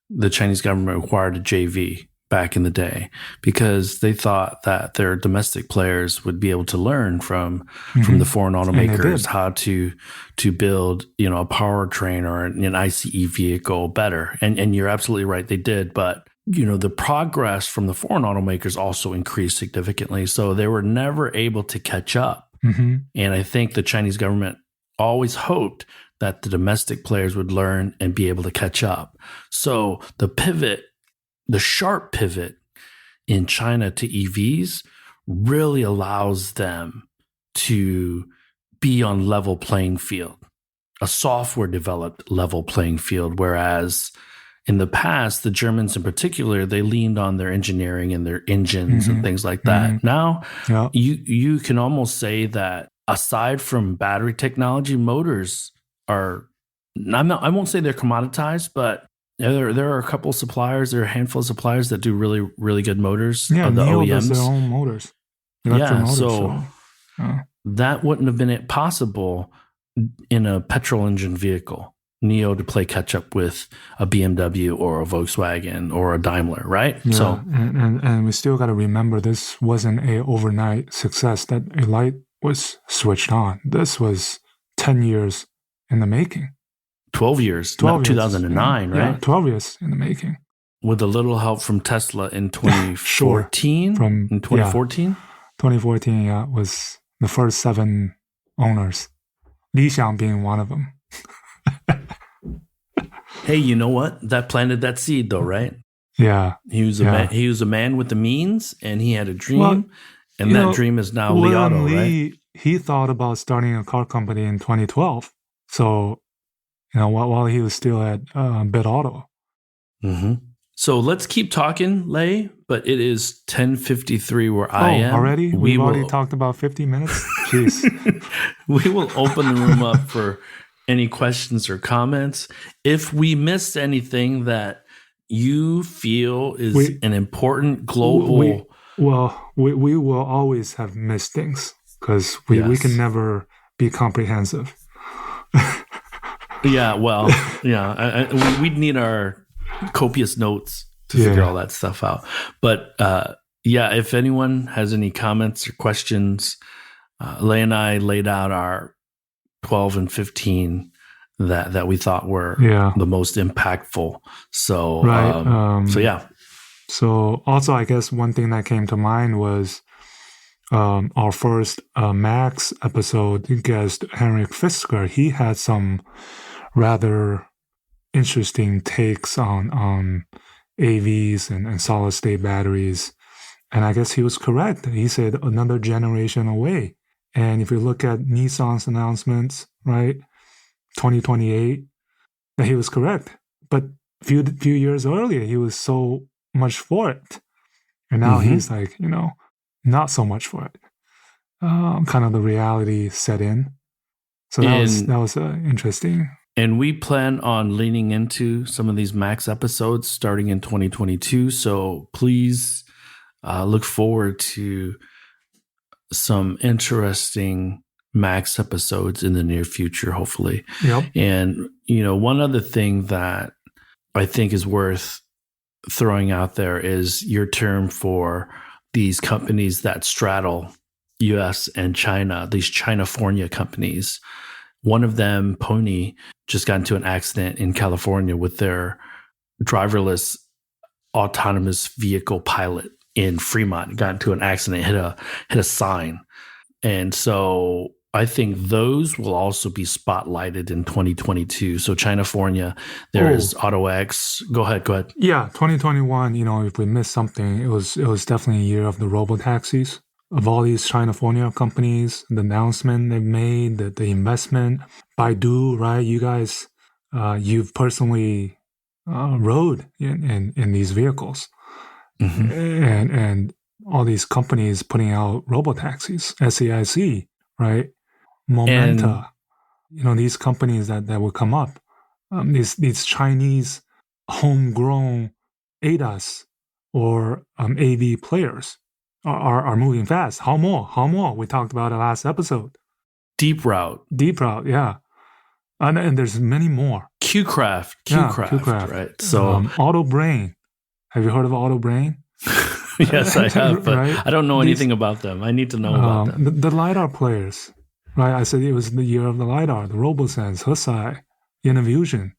the Chinese government required a JV back in the day, because they thought that their domestic players would be able to learn from the foreign automakers how to build, a powertrain or an ICE vehicle better. And you're absolutely right, they did. But, the progress from the foreign automakers also increased significantly. So they were never able to catch up. And I think the Chinese government always hoped that the domestic players would learn and be able to catch up. So the sharp pivot in China to EVs really allows them to be on level playing field, a software developed level playing field. Whereas in the past, the Germans in particular, they leaned on their engineering and their engines and things like that. Now, you can almost say that aside from battery technology, motors are, I won't say they're commoditized, but there are a couple of suppliers, there are a handful of suppliers that do really, really good motors. Yeah, the NIO OEMs. does their own motors. Motors, so that wouldn't have been possible in a petrol engine vehicle. NIO to play catch up with a BMW or a Volkswagen or a Daimler, right? Yeah, so and we still got to remember this wasn't a overnight success that a light was switched on. This was 10 years in the making. 12 years, 2009, right? Yeah, 12 years in the making. With a little help from Tesla in 2014. In 2014? 2014, yeah, was the first 7 owners. Li Xiang being one of them. Hey, you know what? That planted that seed, though, right? Yeah. He was a man with the means, and he had a dream, and that dream is now Li Auto, right? He thought about starting a car company in 2012. So, while he was still at Bit Auto. Mm-hmm. So let's keep talking, Lei, but it is 10:53 where I am. Already? We've already talked about 50 minutes? Jeez. We will open the room up for any questions or comments. If we missed anything that you feel is an important global... We will always have missed things because we can never be comprehensive. We'd need our copious notes to figure all that stuff out. But if anyone has any comments or questions, Lei and I laid out our 12 and 15 that we thought were the most impactful. So, So also, I guess one thing that came to mind was our first Max episode guest, Henrik Fisker. He had some rather interesting takes on AVs and solid-state batteries. And I guess he was correct. He said another generation away. And if you look at Nissan's announcements, right, 2028, that he was correct. But a few years earlier, he was so much for it. And now he's like, not so much for it. Kind of the reality set in. So that was interesting. And we plan on leaning into some of these Max episodes starting in 2022. So please look forward to some interesting Max episodes in the near future, hopefully. Yep. And, one other thing that I think is worth throwing out there is your term for these companies that straddle US and China, these Chinafornia companies. One of them, Pony, just got into an accident in California with their driverless autonomous vehicle pilot in Fremont. Got into an accident, hit a sign. And so I think those will also be spotlighted in 2022. So Chinafornia, there is AutoX. Go ahead. Yeah, 2021, if we missed something, it was definitely a year of the robotaxis. Of all these Chinafornia companies, the announcement they've made, the investment, Baidu, right? You guys, you've personally rode in these vehicles. And all these companies putting out robotaxis, SAIC, right? Momenta, these companies that will come up, these Chinese homegrown ADAS or AV players are moving fast. How more? We talked about it last episode. Deep route, yeah. And there's many more. Qcraft, right? So AutoBrain. Have you heard of AutoBrain? Yes, I have, but right? I don't know anything about them. I need to know about them. The LiDAR players, right? I said it was the year of the LiDAR, the RoboSense, Hesai, Innofusion.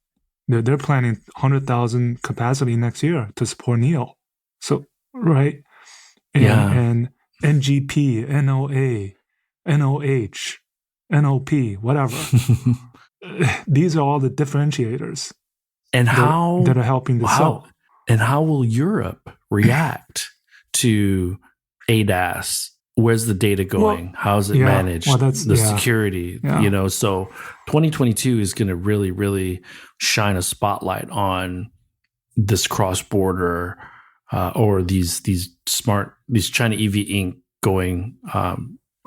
They're planning 100,000 capacity next year to support NIO. So, right? And NGP, NOA, NOH, NOP, whatever. These are all the differentiators and that are helping to sell. And how will Europe react to ADAS? Where's the data going? How's it managed? The security, So 2022 is going to really, really shine a spotlight on this cross-border or these China EV Inc. going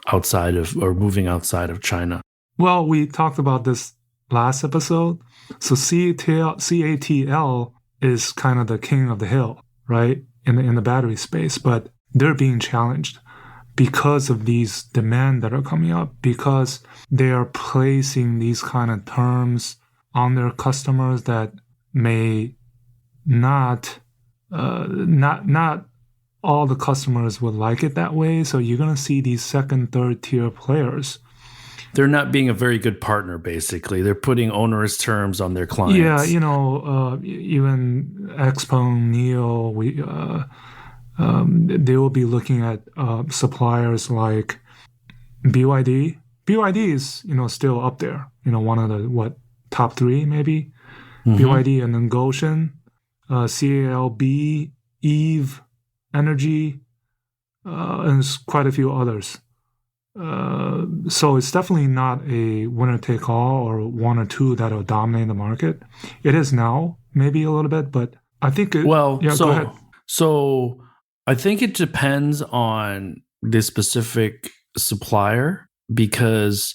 outside of or moving outside of China? Well, we talked about this last episode. So CATL is kind of the king of the hill, right, in the battery space, but they're being challenged because of these demand that are coming up, because they are placing these kind of terms on their customers that may not all the customers would like it that way. So you're going to see these second, third tier players. They're not being a very good partner, basically. They're putting onerous terms on their clients. Yeah, even Xpeng, Neo, they will be looking at suppliers like BYD. BYD is, still up there. One of the, top three maybe? Mm-hmm. BYD, and then Goshen, CALB, Eve Energy, and there's quite a few others. So it's definitely not a winner-take-all or one or two that will dominate the market. It is now, maybe a little bit, but I think go ahead. So I think it depends on the specific supplier, because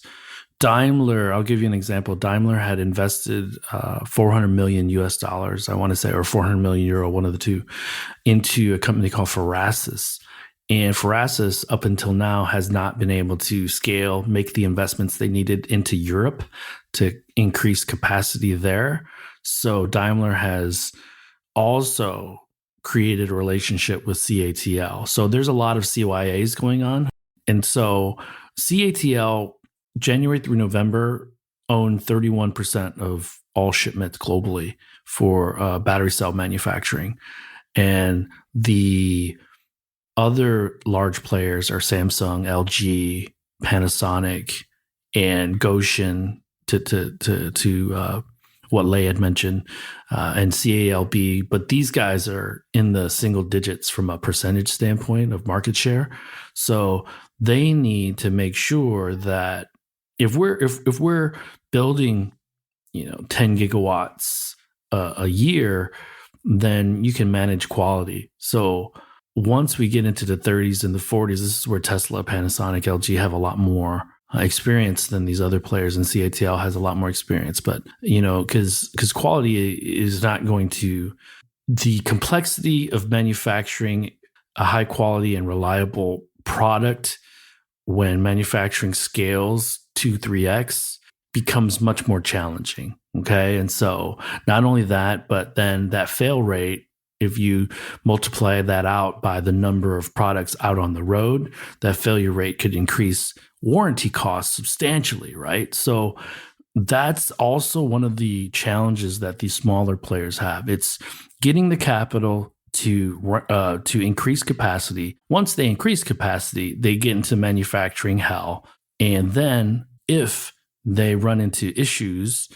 Daimler, I'll give you an example. Daimler had invested $400 million US, I want to say, or 400 million euro, one of the two, into a company called Ferasis. And Ferasis, up until now, has not been able to scale, make the investments they needed into Europe to increase capacity there. So Daimler has also created a relationship with CATL. So there's a lot of CYAs going on. And so CATL, January through November, owned 31% of all shipments globally for battery cell manufacturing. And the other large players are Samsung, LG, Panasonic, and Goshen, to what Lei had mentioned, and CALB. But these guys are in the single digits from a percentage standpoint of market share. So they need to make sure that if we're building, 10 gigawatts a year, then you can manage quality. So once we get into the 30s and the 40s, this is where Tesla, Panasonic, LG have a lot more experience than these other players, and CATL has a lot more experience. But, because quality is not going to, the complexity of manufacturing a high quality and reliable product when manufacturing scales 2-3x becomes much more challenging. Okay. And so not only that, but then that fail rate, if you multiply that out by the number of products out on the road, that failure rate could increase warranty costs substantially, right? So that's also one of the challenges that these smaller players have. It's getting the capital to increase capacity. Once they increase capacity, they get into manufacturing hell. And then if they run into issues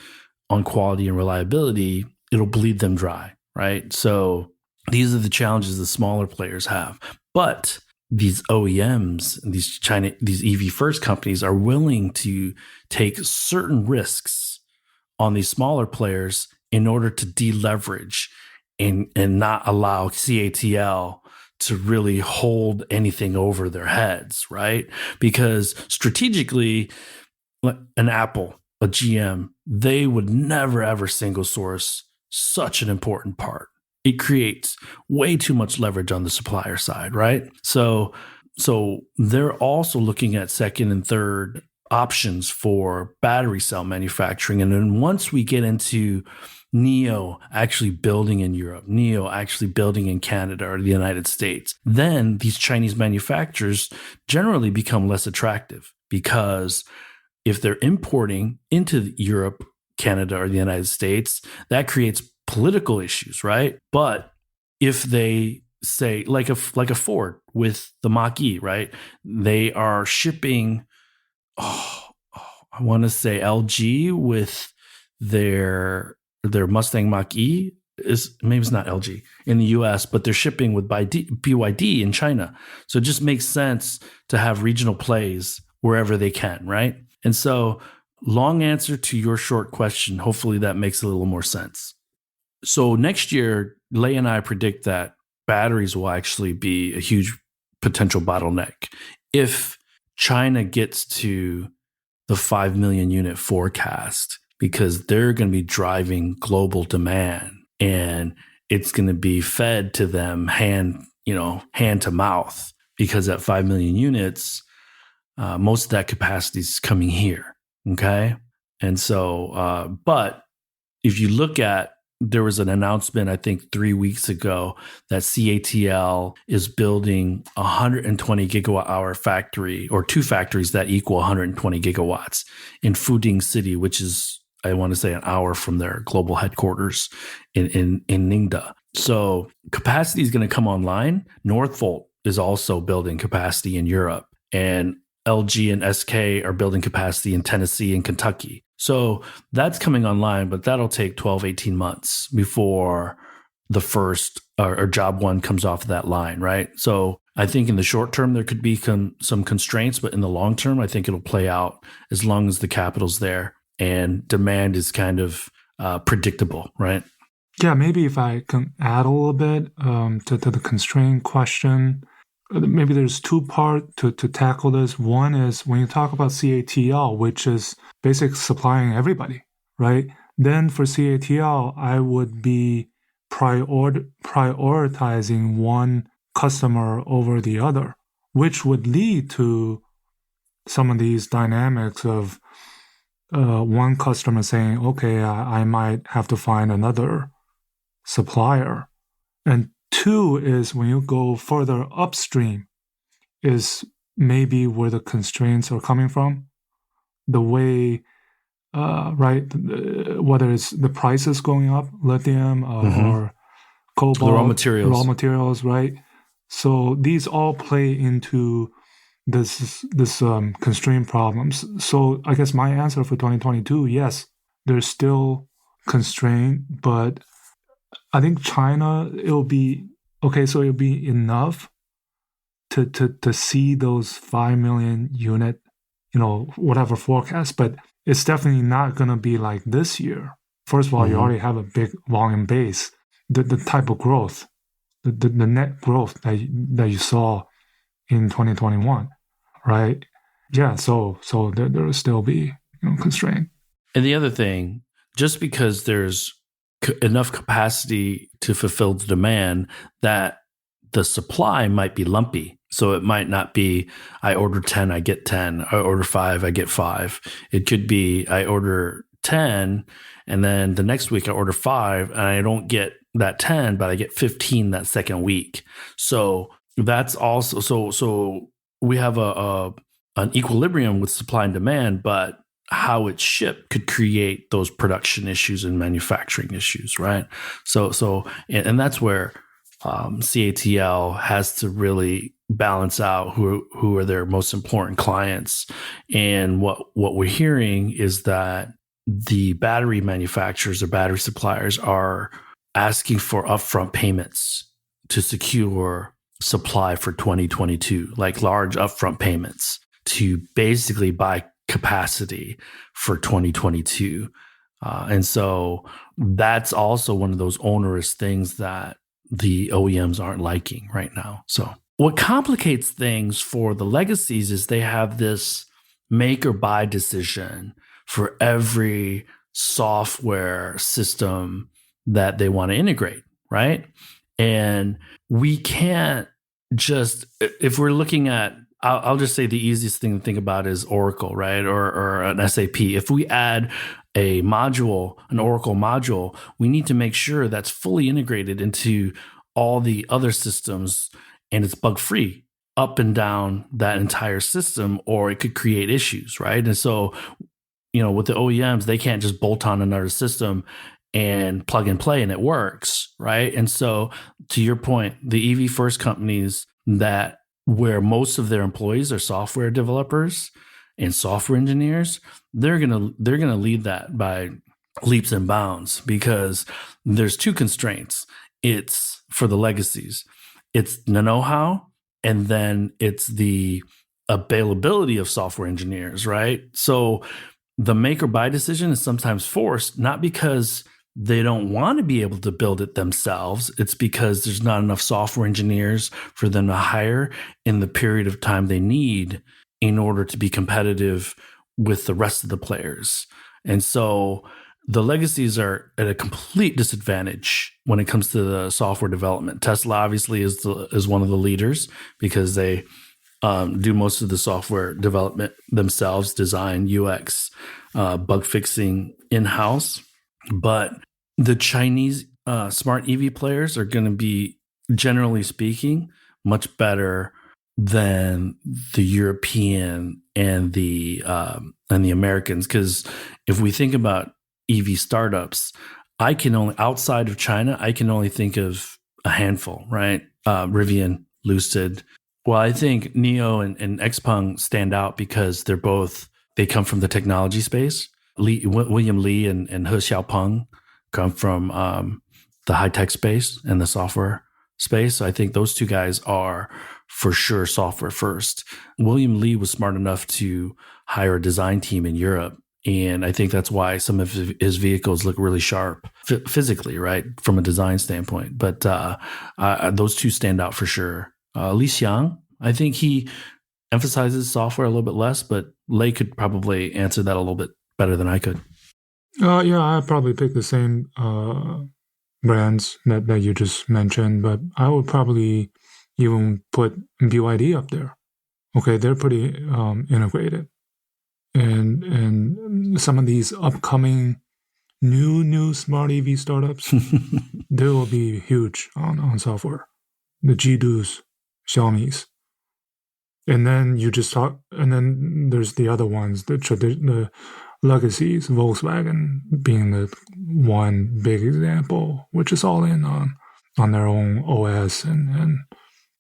on quality and reliability, it'll bleed them dry. Right. So these are the challenges the smaller players have. But these OEMs, these EV first companies are willing to take certain risks on these smaller players in order to deleverage and not allow CATL to really hold anything over their heads. Right. Because strategically, an Apple, a GM, they would never, ever single source such an important part. It creates way too much leverage on the supplier side, right? So they're also looking at second and third options for battery cell manufacturing. And then once we get into Neo actually building in Europe, Neo actually building in Canada or the United States, then these Chinese manufacturers generally become less attractive, because if they're importing into Europe, Canada, or the United States, that creates political issues, right? But if they say, like a Ford with the Mach-E, right? They are shipping, I want to say LG with their Mustang Mach-E, is maybe it's not LG in the US, but they're shipping with BYD in China. So it just makes sense to have regional plays wherever they can, right? And so, long answer to your short question. Hopefully that makes a little more sense. So next year, Lei and I predict that batteries will actually be a huge potential bottleneck if China gets to the 5 million unit forecast, because they're going to be driving global demand, and it's going to be fed to them hand to mouth, because at 5 million units, most of that capacity is coming here. Okay. And so, but if you look at, there was an announcement, I think 3 weeks ago, that CATL is building a 120 gigawatt hour factory, or two factories that equal 120 gigawatts in Fuding City, which is, I want to say, an hour from their global headquarters in Ningda. So capacity is going to come online. Northvolt is also building capacity in Europe, and LG and SK are building capacity in Tennessee and Kentucky. So that's coming online, but that'll take 12, 18 months before the first or job one comes off of that line, right? So I think in the short term, there could be some constraints, but in the long term, I think it'll play out as long as the capital's there and demand is kind of predictable, right? Yeah, maybe if I can add a little bit to the constraint question. Maybe there's two parts to tackle this. One is when you talk about CATL, which is basically supplying everybody, right? Then for CATL, I would be prioritizing one customer over the other, which would lead to some of these dynamics of one customer saying, okay, I might have to find another supplier. And two is when you go further upstream is maybe where the constraints are coming from. The way, right, whether it's the prices going up, lithium or cobalt, the raw materials, right? So these all play into this constraint problems. So I guess my answer for 2022, yes, there's still constraint, but I think China, it'll be enough to see those 5 million unit, whatever forecast, but it's definitely not going to be like this year. First of all, you already have a big volume base. The type of growth, the net growth that you saw in 2021, right? Yeah, so there will still be constraint. And the other thing, just because there's enough capacity to fulfill the demand, that the supply might be lumpy. So it might not be, I order 10, I get 10. I order 5, I get 5. It could be, I order 10, and then the next week I order 5, and I don't get that 10, but I get 15 that second week. So that's also, so we have an equilibrium with supply and demand, but how it's shipped could create those production issues and manufacturing issues, right? So that's where CATL has to really balance out who are their most important clients. And what we're hearing is that the battery manufacturers or battery suppliers are asking for upfront payments to secure supply for 2022, like large upfront payments to basically buy capacity for 2022. And so that's also one of those onerous things that the OEMs aren't liking right now. So what complicates things for the legacies is they have this make or buy decision for every software system that they want to integrate, right? And we can't just, if we're looking at, I'll just say the easiest thing to think about is Oracle, right? Or an SAP. If we add a module, an Oracle module, we need to make sure that's fully integrated into all the other systems and it's bug free up and down that entire system, or it could create issues, right? And so, with the OEMs, they can't just bolt on another system and plug and play and it works, right? And so to your point, the EV first companies where most of their employees are software developers and software engineers, they're gonna lead that by leaps and bounds, because there's two constraints. It's for the legacies. It's the know-how, and then it's the availability of software engineers, right? So the make or buy decision is sometimes forced, not because they don't want to be able to build it themselves. It's because there's not enough software engineers for them to hire in the period of time they need in order to be competitive with the rest of the players. And so the legacies are at a complete disadvantage when it comes to the software development. Tesla obviously is one of the leaders because they do most of the software development themselves, design, UX, bug fixing in-house. But the Chinese smart EV players are going to be, generally speaking, much better than the European and the Americans. Because if we think about EV startups, outside of China, I can only think of a handful, right? Rivian, Lucid. Well, I think NIO and XPeng stand out because they come from the technology space. William Li and He Xiaopeng come from the high-tech space and the software space. So I think those two guys are for sure software first. William Li was smart enough to hire a design team in Europe. And I think that's why some of his vehicles look really sharp physically, right, from a design standpoint. But those two stand out for sure. Li Xiang, I think he emphasizes software a little bit less, but Lei could probably answer that a little bit better than I could. Yeah, I'd probably pick the same brands that you just mentioned, but I would probably even put BYD up there. Okay, they're pretty integrated. And some of these upcoming new smart EV startups, they will be huge on software. The Jidu's, Xiaomi's. And then and then there's the other ones, the legacies, Volkswagen being the one big example, which is all in on their own OS and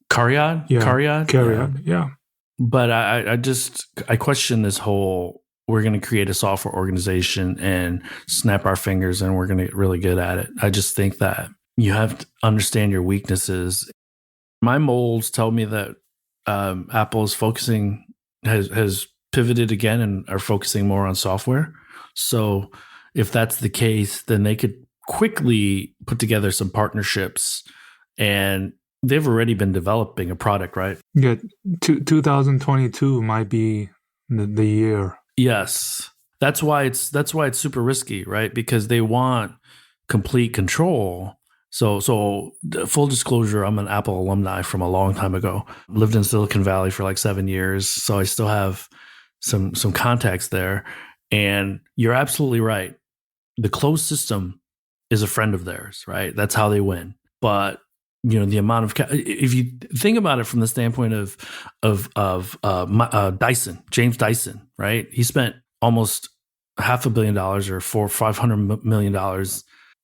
Cariad? Yeah, Cariad, yeah. But I question this whole, we're going to create a software organization and snap our fingers and we're going to get really good at it. I just think that you have to understand your weaknesses. My molds tell me that Apple is has pivoted again and are focusing more on software. So if that's the case, then they could quickly put together some partnerships, and they've already been developing a product, right? Yeah, 2022 might be the year. Yes. That's why it's super risky, right? Because they want complete control. So full disclosure, I'm an Apple alumni from a long time ago. Lived in Silicon Valley for like 7 years, so I still have some contacts there. And you're absolutely right. The closed system is a friend of theirs, right? That's how they win. But the amount of if you think about it from the standpoint of Dyson, James Dyson, right? He spent almost $500 million or $500 million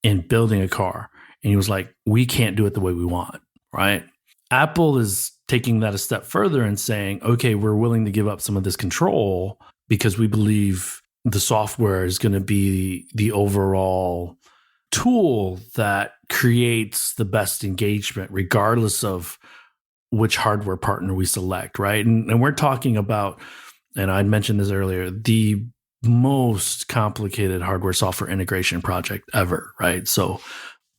in building a car. And he was like, we can't do it the way we want, right? Apple is taking that a step further and saying, okay, we're willing to give up some of this control because we believe the software is going to be the overall tool that creates the best engagement, regardless of which hardware partner we select, right? And we're talking about, and I mentioned this earlier, the most complicated hardware software integration project ever, right? So,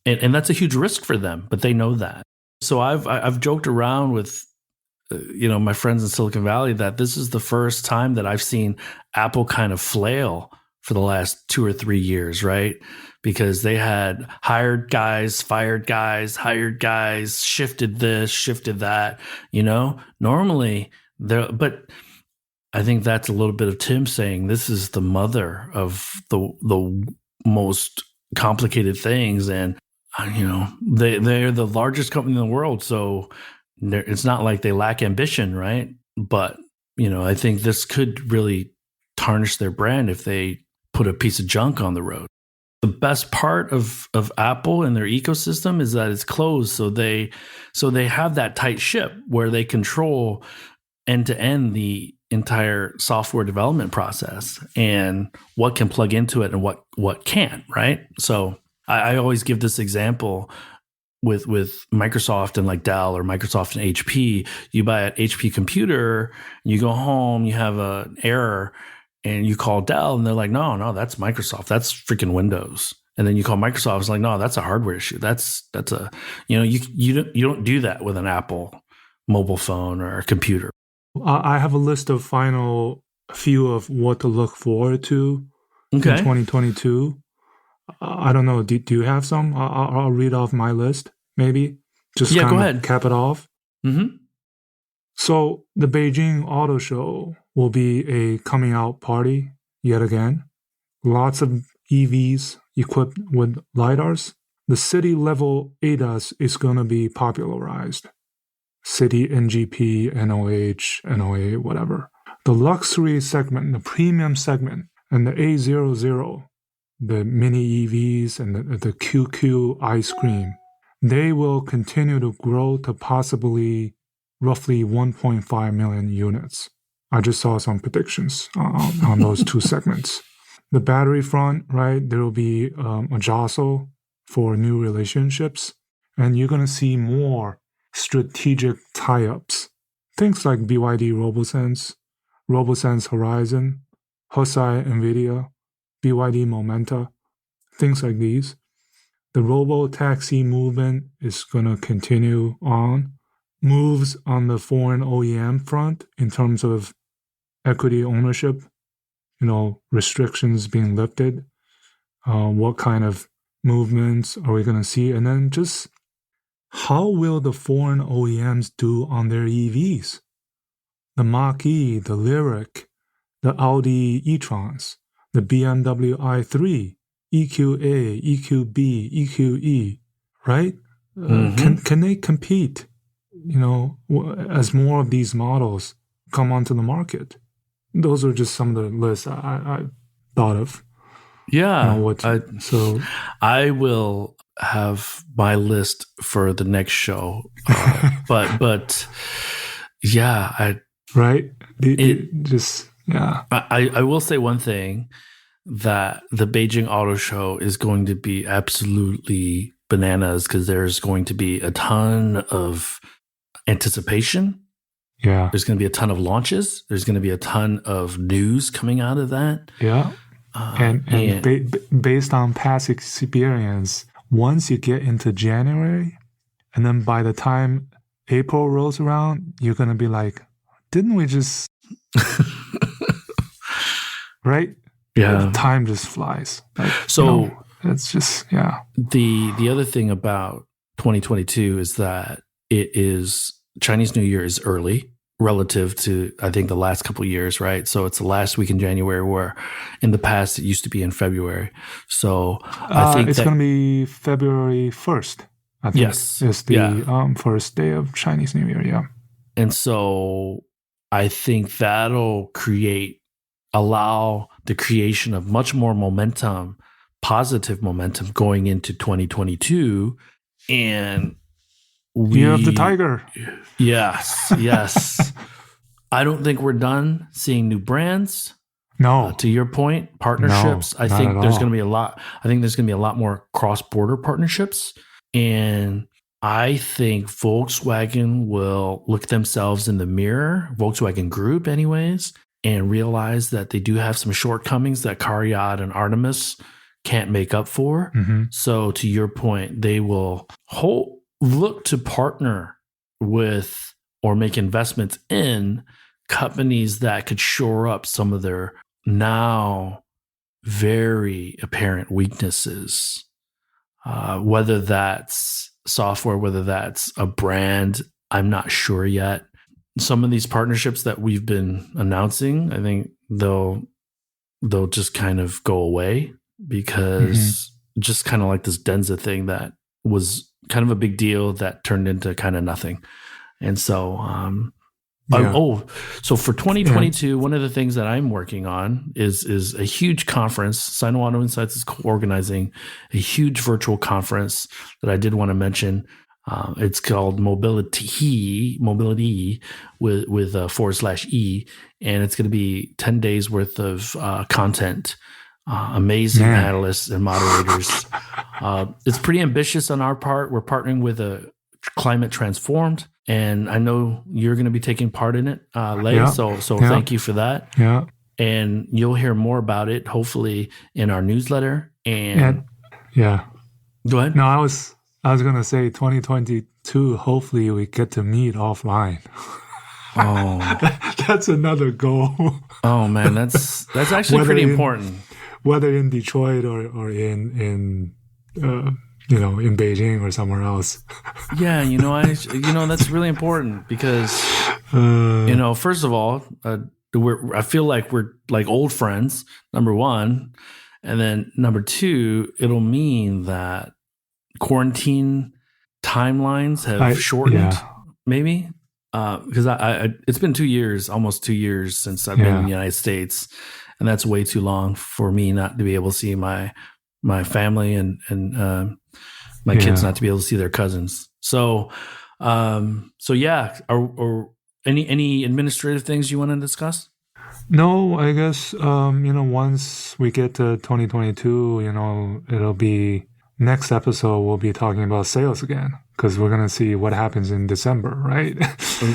and that's a huge risk for them, but they know that. So I've joked around with my friends in Silicon Valley that this is the first time that I've seen Apple kind of flail for the last 2 or 3 years, right? Because they had hired guys, fired guys, hired guys, shifted this, shifted that, normally but I think that's a little bit of Tim saying this is the mother of the most complicated things. And, they're the largest company in the world. So it's not like they lack ambition, right? But, I think this could really tarnish their brand if they put a piece of junk on the road. The best part of Apple and their ecosystem is that it's closed. So they have that tight ship where they control end to end the entire software development process and what can plug into it and what can't, right? So I always give this example with Microsoft and like Dell or Microsoft and HP. You buy an HP computer, you go home, you have an error, and you call Dell and they're like, no, that's Microsoft. That's freaking Windows. And then you call Microsoft, it's like, no, that's a hardware issue. That's a, you don't do that with an Apple mobile phone or a computer. I have a list of final few of what to look forward to in Okay. 2022. I don't know. Do you have some? I'll read off my list, maybe. Just Yeah, kind go of ahead. cap it off. Mm-hmm. So the Beijing Auto Show will be a coming out party yet again. Lots of EVs equipped with LiDARs. The city level ADAS is going to be popularized. City NGP, NOH, NOA, whatever. The luxury segment, the premium segment, and the A00, the mini EVs and the QQ ice cream, they will continue to grow to possibly roughly 1.5 million units. I just saw some predictions on those two segments. The battery front, right, there will be a jostle for new relationships, and you're going to see more strategic tie-ups. Things like BYD RoboSense Horizon, Hosai NVIDIA, BYD Momenta, things like these. The robo-taxi movement is going to continue on. Moves on the foreign OEM front in terms of equity ownership, restrictions being lifted. What kind of movements are we going to see? And then just how will the foreign OEMs do on their EVs? The Mach-E, the Lyric, the Audi e-trons, the BMW i3, EQA, EQB, EQE, right? Can they compete, as more of these models come onto the market? Those are just some of the lists I thought of. Yeah. So I will have my list for the next show. But yeah, right. I will say one thing, that the Beijing Auto Show is going to be absolutely bananas because there's going to be a ton of anticipation. Yeah. There's going to be a ton of launches. There's going to be a ton of news coming out of that. Yeah. Based on past experience, once you get into January, and then by the time April rolls around, you're going to be like, didn't we just... right? Yeah. Time just flies. It's just, yeah. The other thing about 2022 is that Chinese New Year is early relative to, I think, the last couple of years, right? So it's the last week in January, where in the past it used to be in February. So I think it's going to be February 1st. I think is the first day of Chinese New Year. Yeah. And so I think that'll allow the creation of much more momentum, positive momentum going into 2022. And Year of the Tiger. Yes. I don't think we're done seeing new brands. No. To your point, partnerships. No, I think there's going to be a lot. I think there's going to be a lot more cross-border partnerships. And I think Volkswagen will look themselves in the mirror, Volkswagen Group anyways, and realize that they do have some shortcomings that Cariad and Artemis can't make up for. Mm-hmm. So to your point, they will look to partner with or make investments in companies that could shore up some of their now very apparent weaknesses. Whether that's software, whether that's a brand, I'm not sure yet. Some of these partnerships that we've been announcing, I think they'll just kind of go away because just kind of like this Denza thing that was kind of a big deal that turned into kind of nothing. And so, so for 2022, one of the things that I'm working on is a huge conference. Sino Auto Insights is co-organizing a huge virtual conference that I did want to mention. It's called Mobility with /E, and it's going to be 10 days worth of content, amazing panelists and moderators. It's pretty ambitious on our part. We're partnering with a Climate Transformed, and I know you're going to be taking part in it, Lei. So thank you for that. Yeah. And you'll hear more about it, hopefully, in our newsletter. And Yeah. Go ahead. No, I was gonna say 2022. Hopefully, we get to meet offline. Oh, That's another goal. oh man, that's actually pretty important. Whether in Detroit or in in Beijing or somewhere else. Yeah, that's really important because first of all, I feel like we're like old friends, number one, and then number two, it'll mean that quarantine timelines have shortened, maybe. Because it's been 2 years, almost 2 years since I've been in the United States, and that's way too long for me not to be able to see my family and my kids not to be able to see their cousins. So yeah. Or any administrative things you want to discuss? No, I guess once we get to 2022, it'll be next episode. We'll be talking about sales again because we're gonna see what happens in December, right?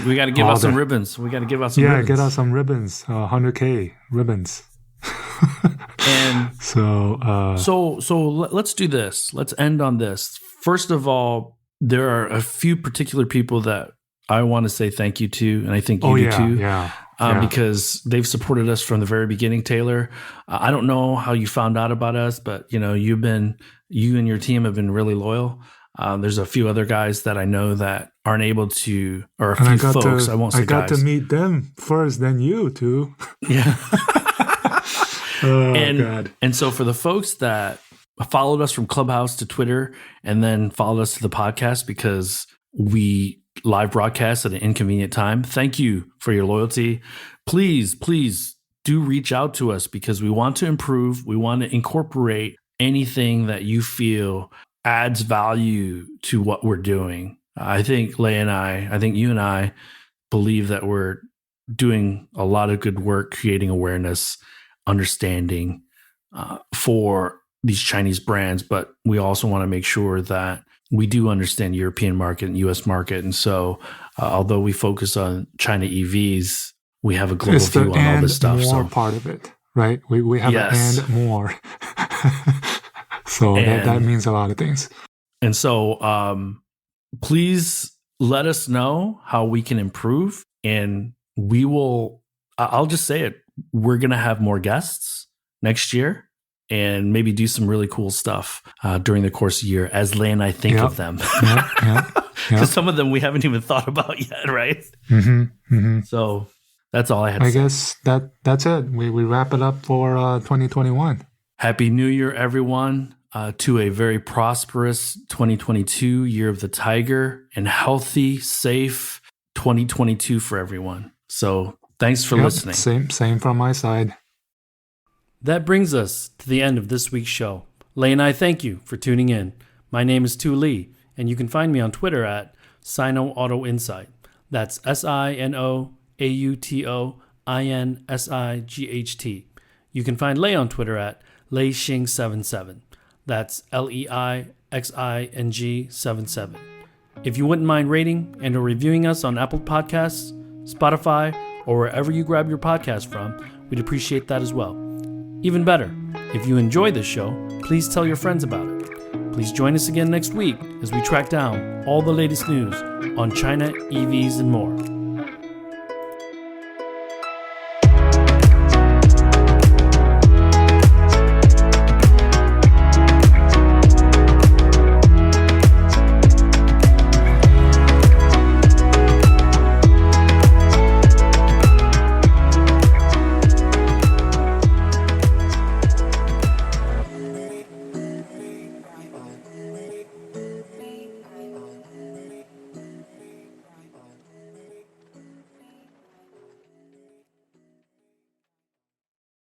We got to give out some ribbons. We got to give out some ribbons. Get out some ribbons. 100K ribbons. And so let's do this. Let's end on this. First of all, there are a few particular people that I want to say thank you to, and I think you do too. Because they've supported us from the very beginning. Taylor, I don't know how you found out about us, but you and your team have been really loyal. There's a few other guys that I know that aren't able to, or a few folks. I won't say guys. I got to meet them first, then you too. Yeah. God. And so for the folks that followed us from Clubhouse to Twitter and then followed us to the podcast because we live broadcast at an inconvenient time, thank you for your loyalty. Please do reach out to us because we want to improve. We want to incorporate anything that you feel adds value to what we're doing. I think Leigh and I think you and I believe that we're doing a lot of good work creating awareness, understanding for these Chinese brands, but we also want to make sure that we do understand European market and US market. And so although we focus on China EVs, we have a global view on all this stuff. More part of it, right? We have an and more. So that means a lot of things. And so please let us know how we can improve, and we will, I'll just say it, we're going to have more guests next year and maybe do some really cool stuff during the course of the year as Leigh and I think of them. Because some of them we haven't even thought about yet, right? So that's all I had to say. I guess that's it. We wrap it up for 2021. Happy New Year, everyone, to a very prosperous 2022, Year of the Tiger, and healthy, safe 2022 for everyone. So thanks for listening. Same from my side. That brings us to the end of this week's show. Leigh and I thank you for tuning in. My name is Tu Lee, and you can find me on Twitter at Sino Auto Insight. That's SinoAutoInsight. You can find Leigh on Twitter at LeiXing77. That's LEIXING77. If you wouldn't mind rating and or reviewing us on Apple Podcasts, Spotify, or wherever you grab your podcast from, we'd appreciate that as well. Even better, if you enjoy this show, please tell your friends about it. Please join us again next week as we track down all the latest news on China, EVs, and more.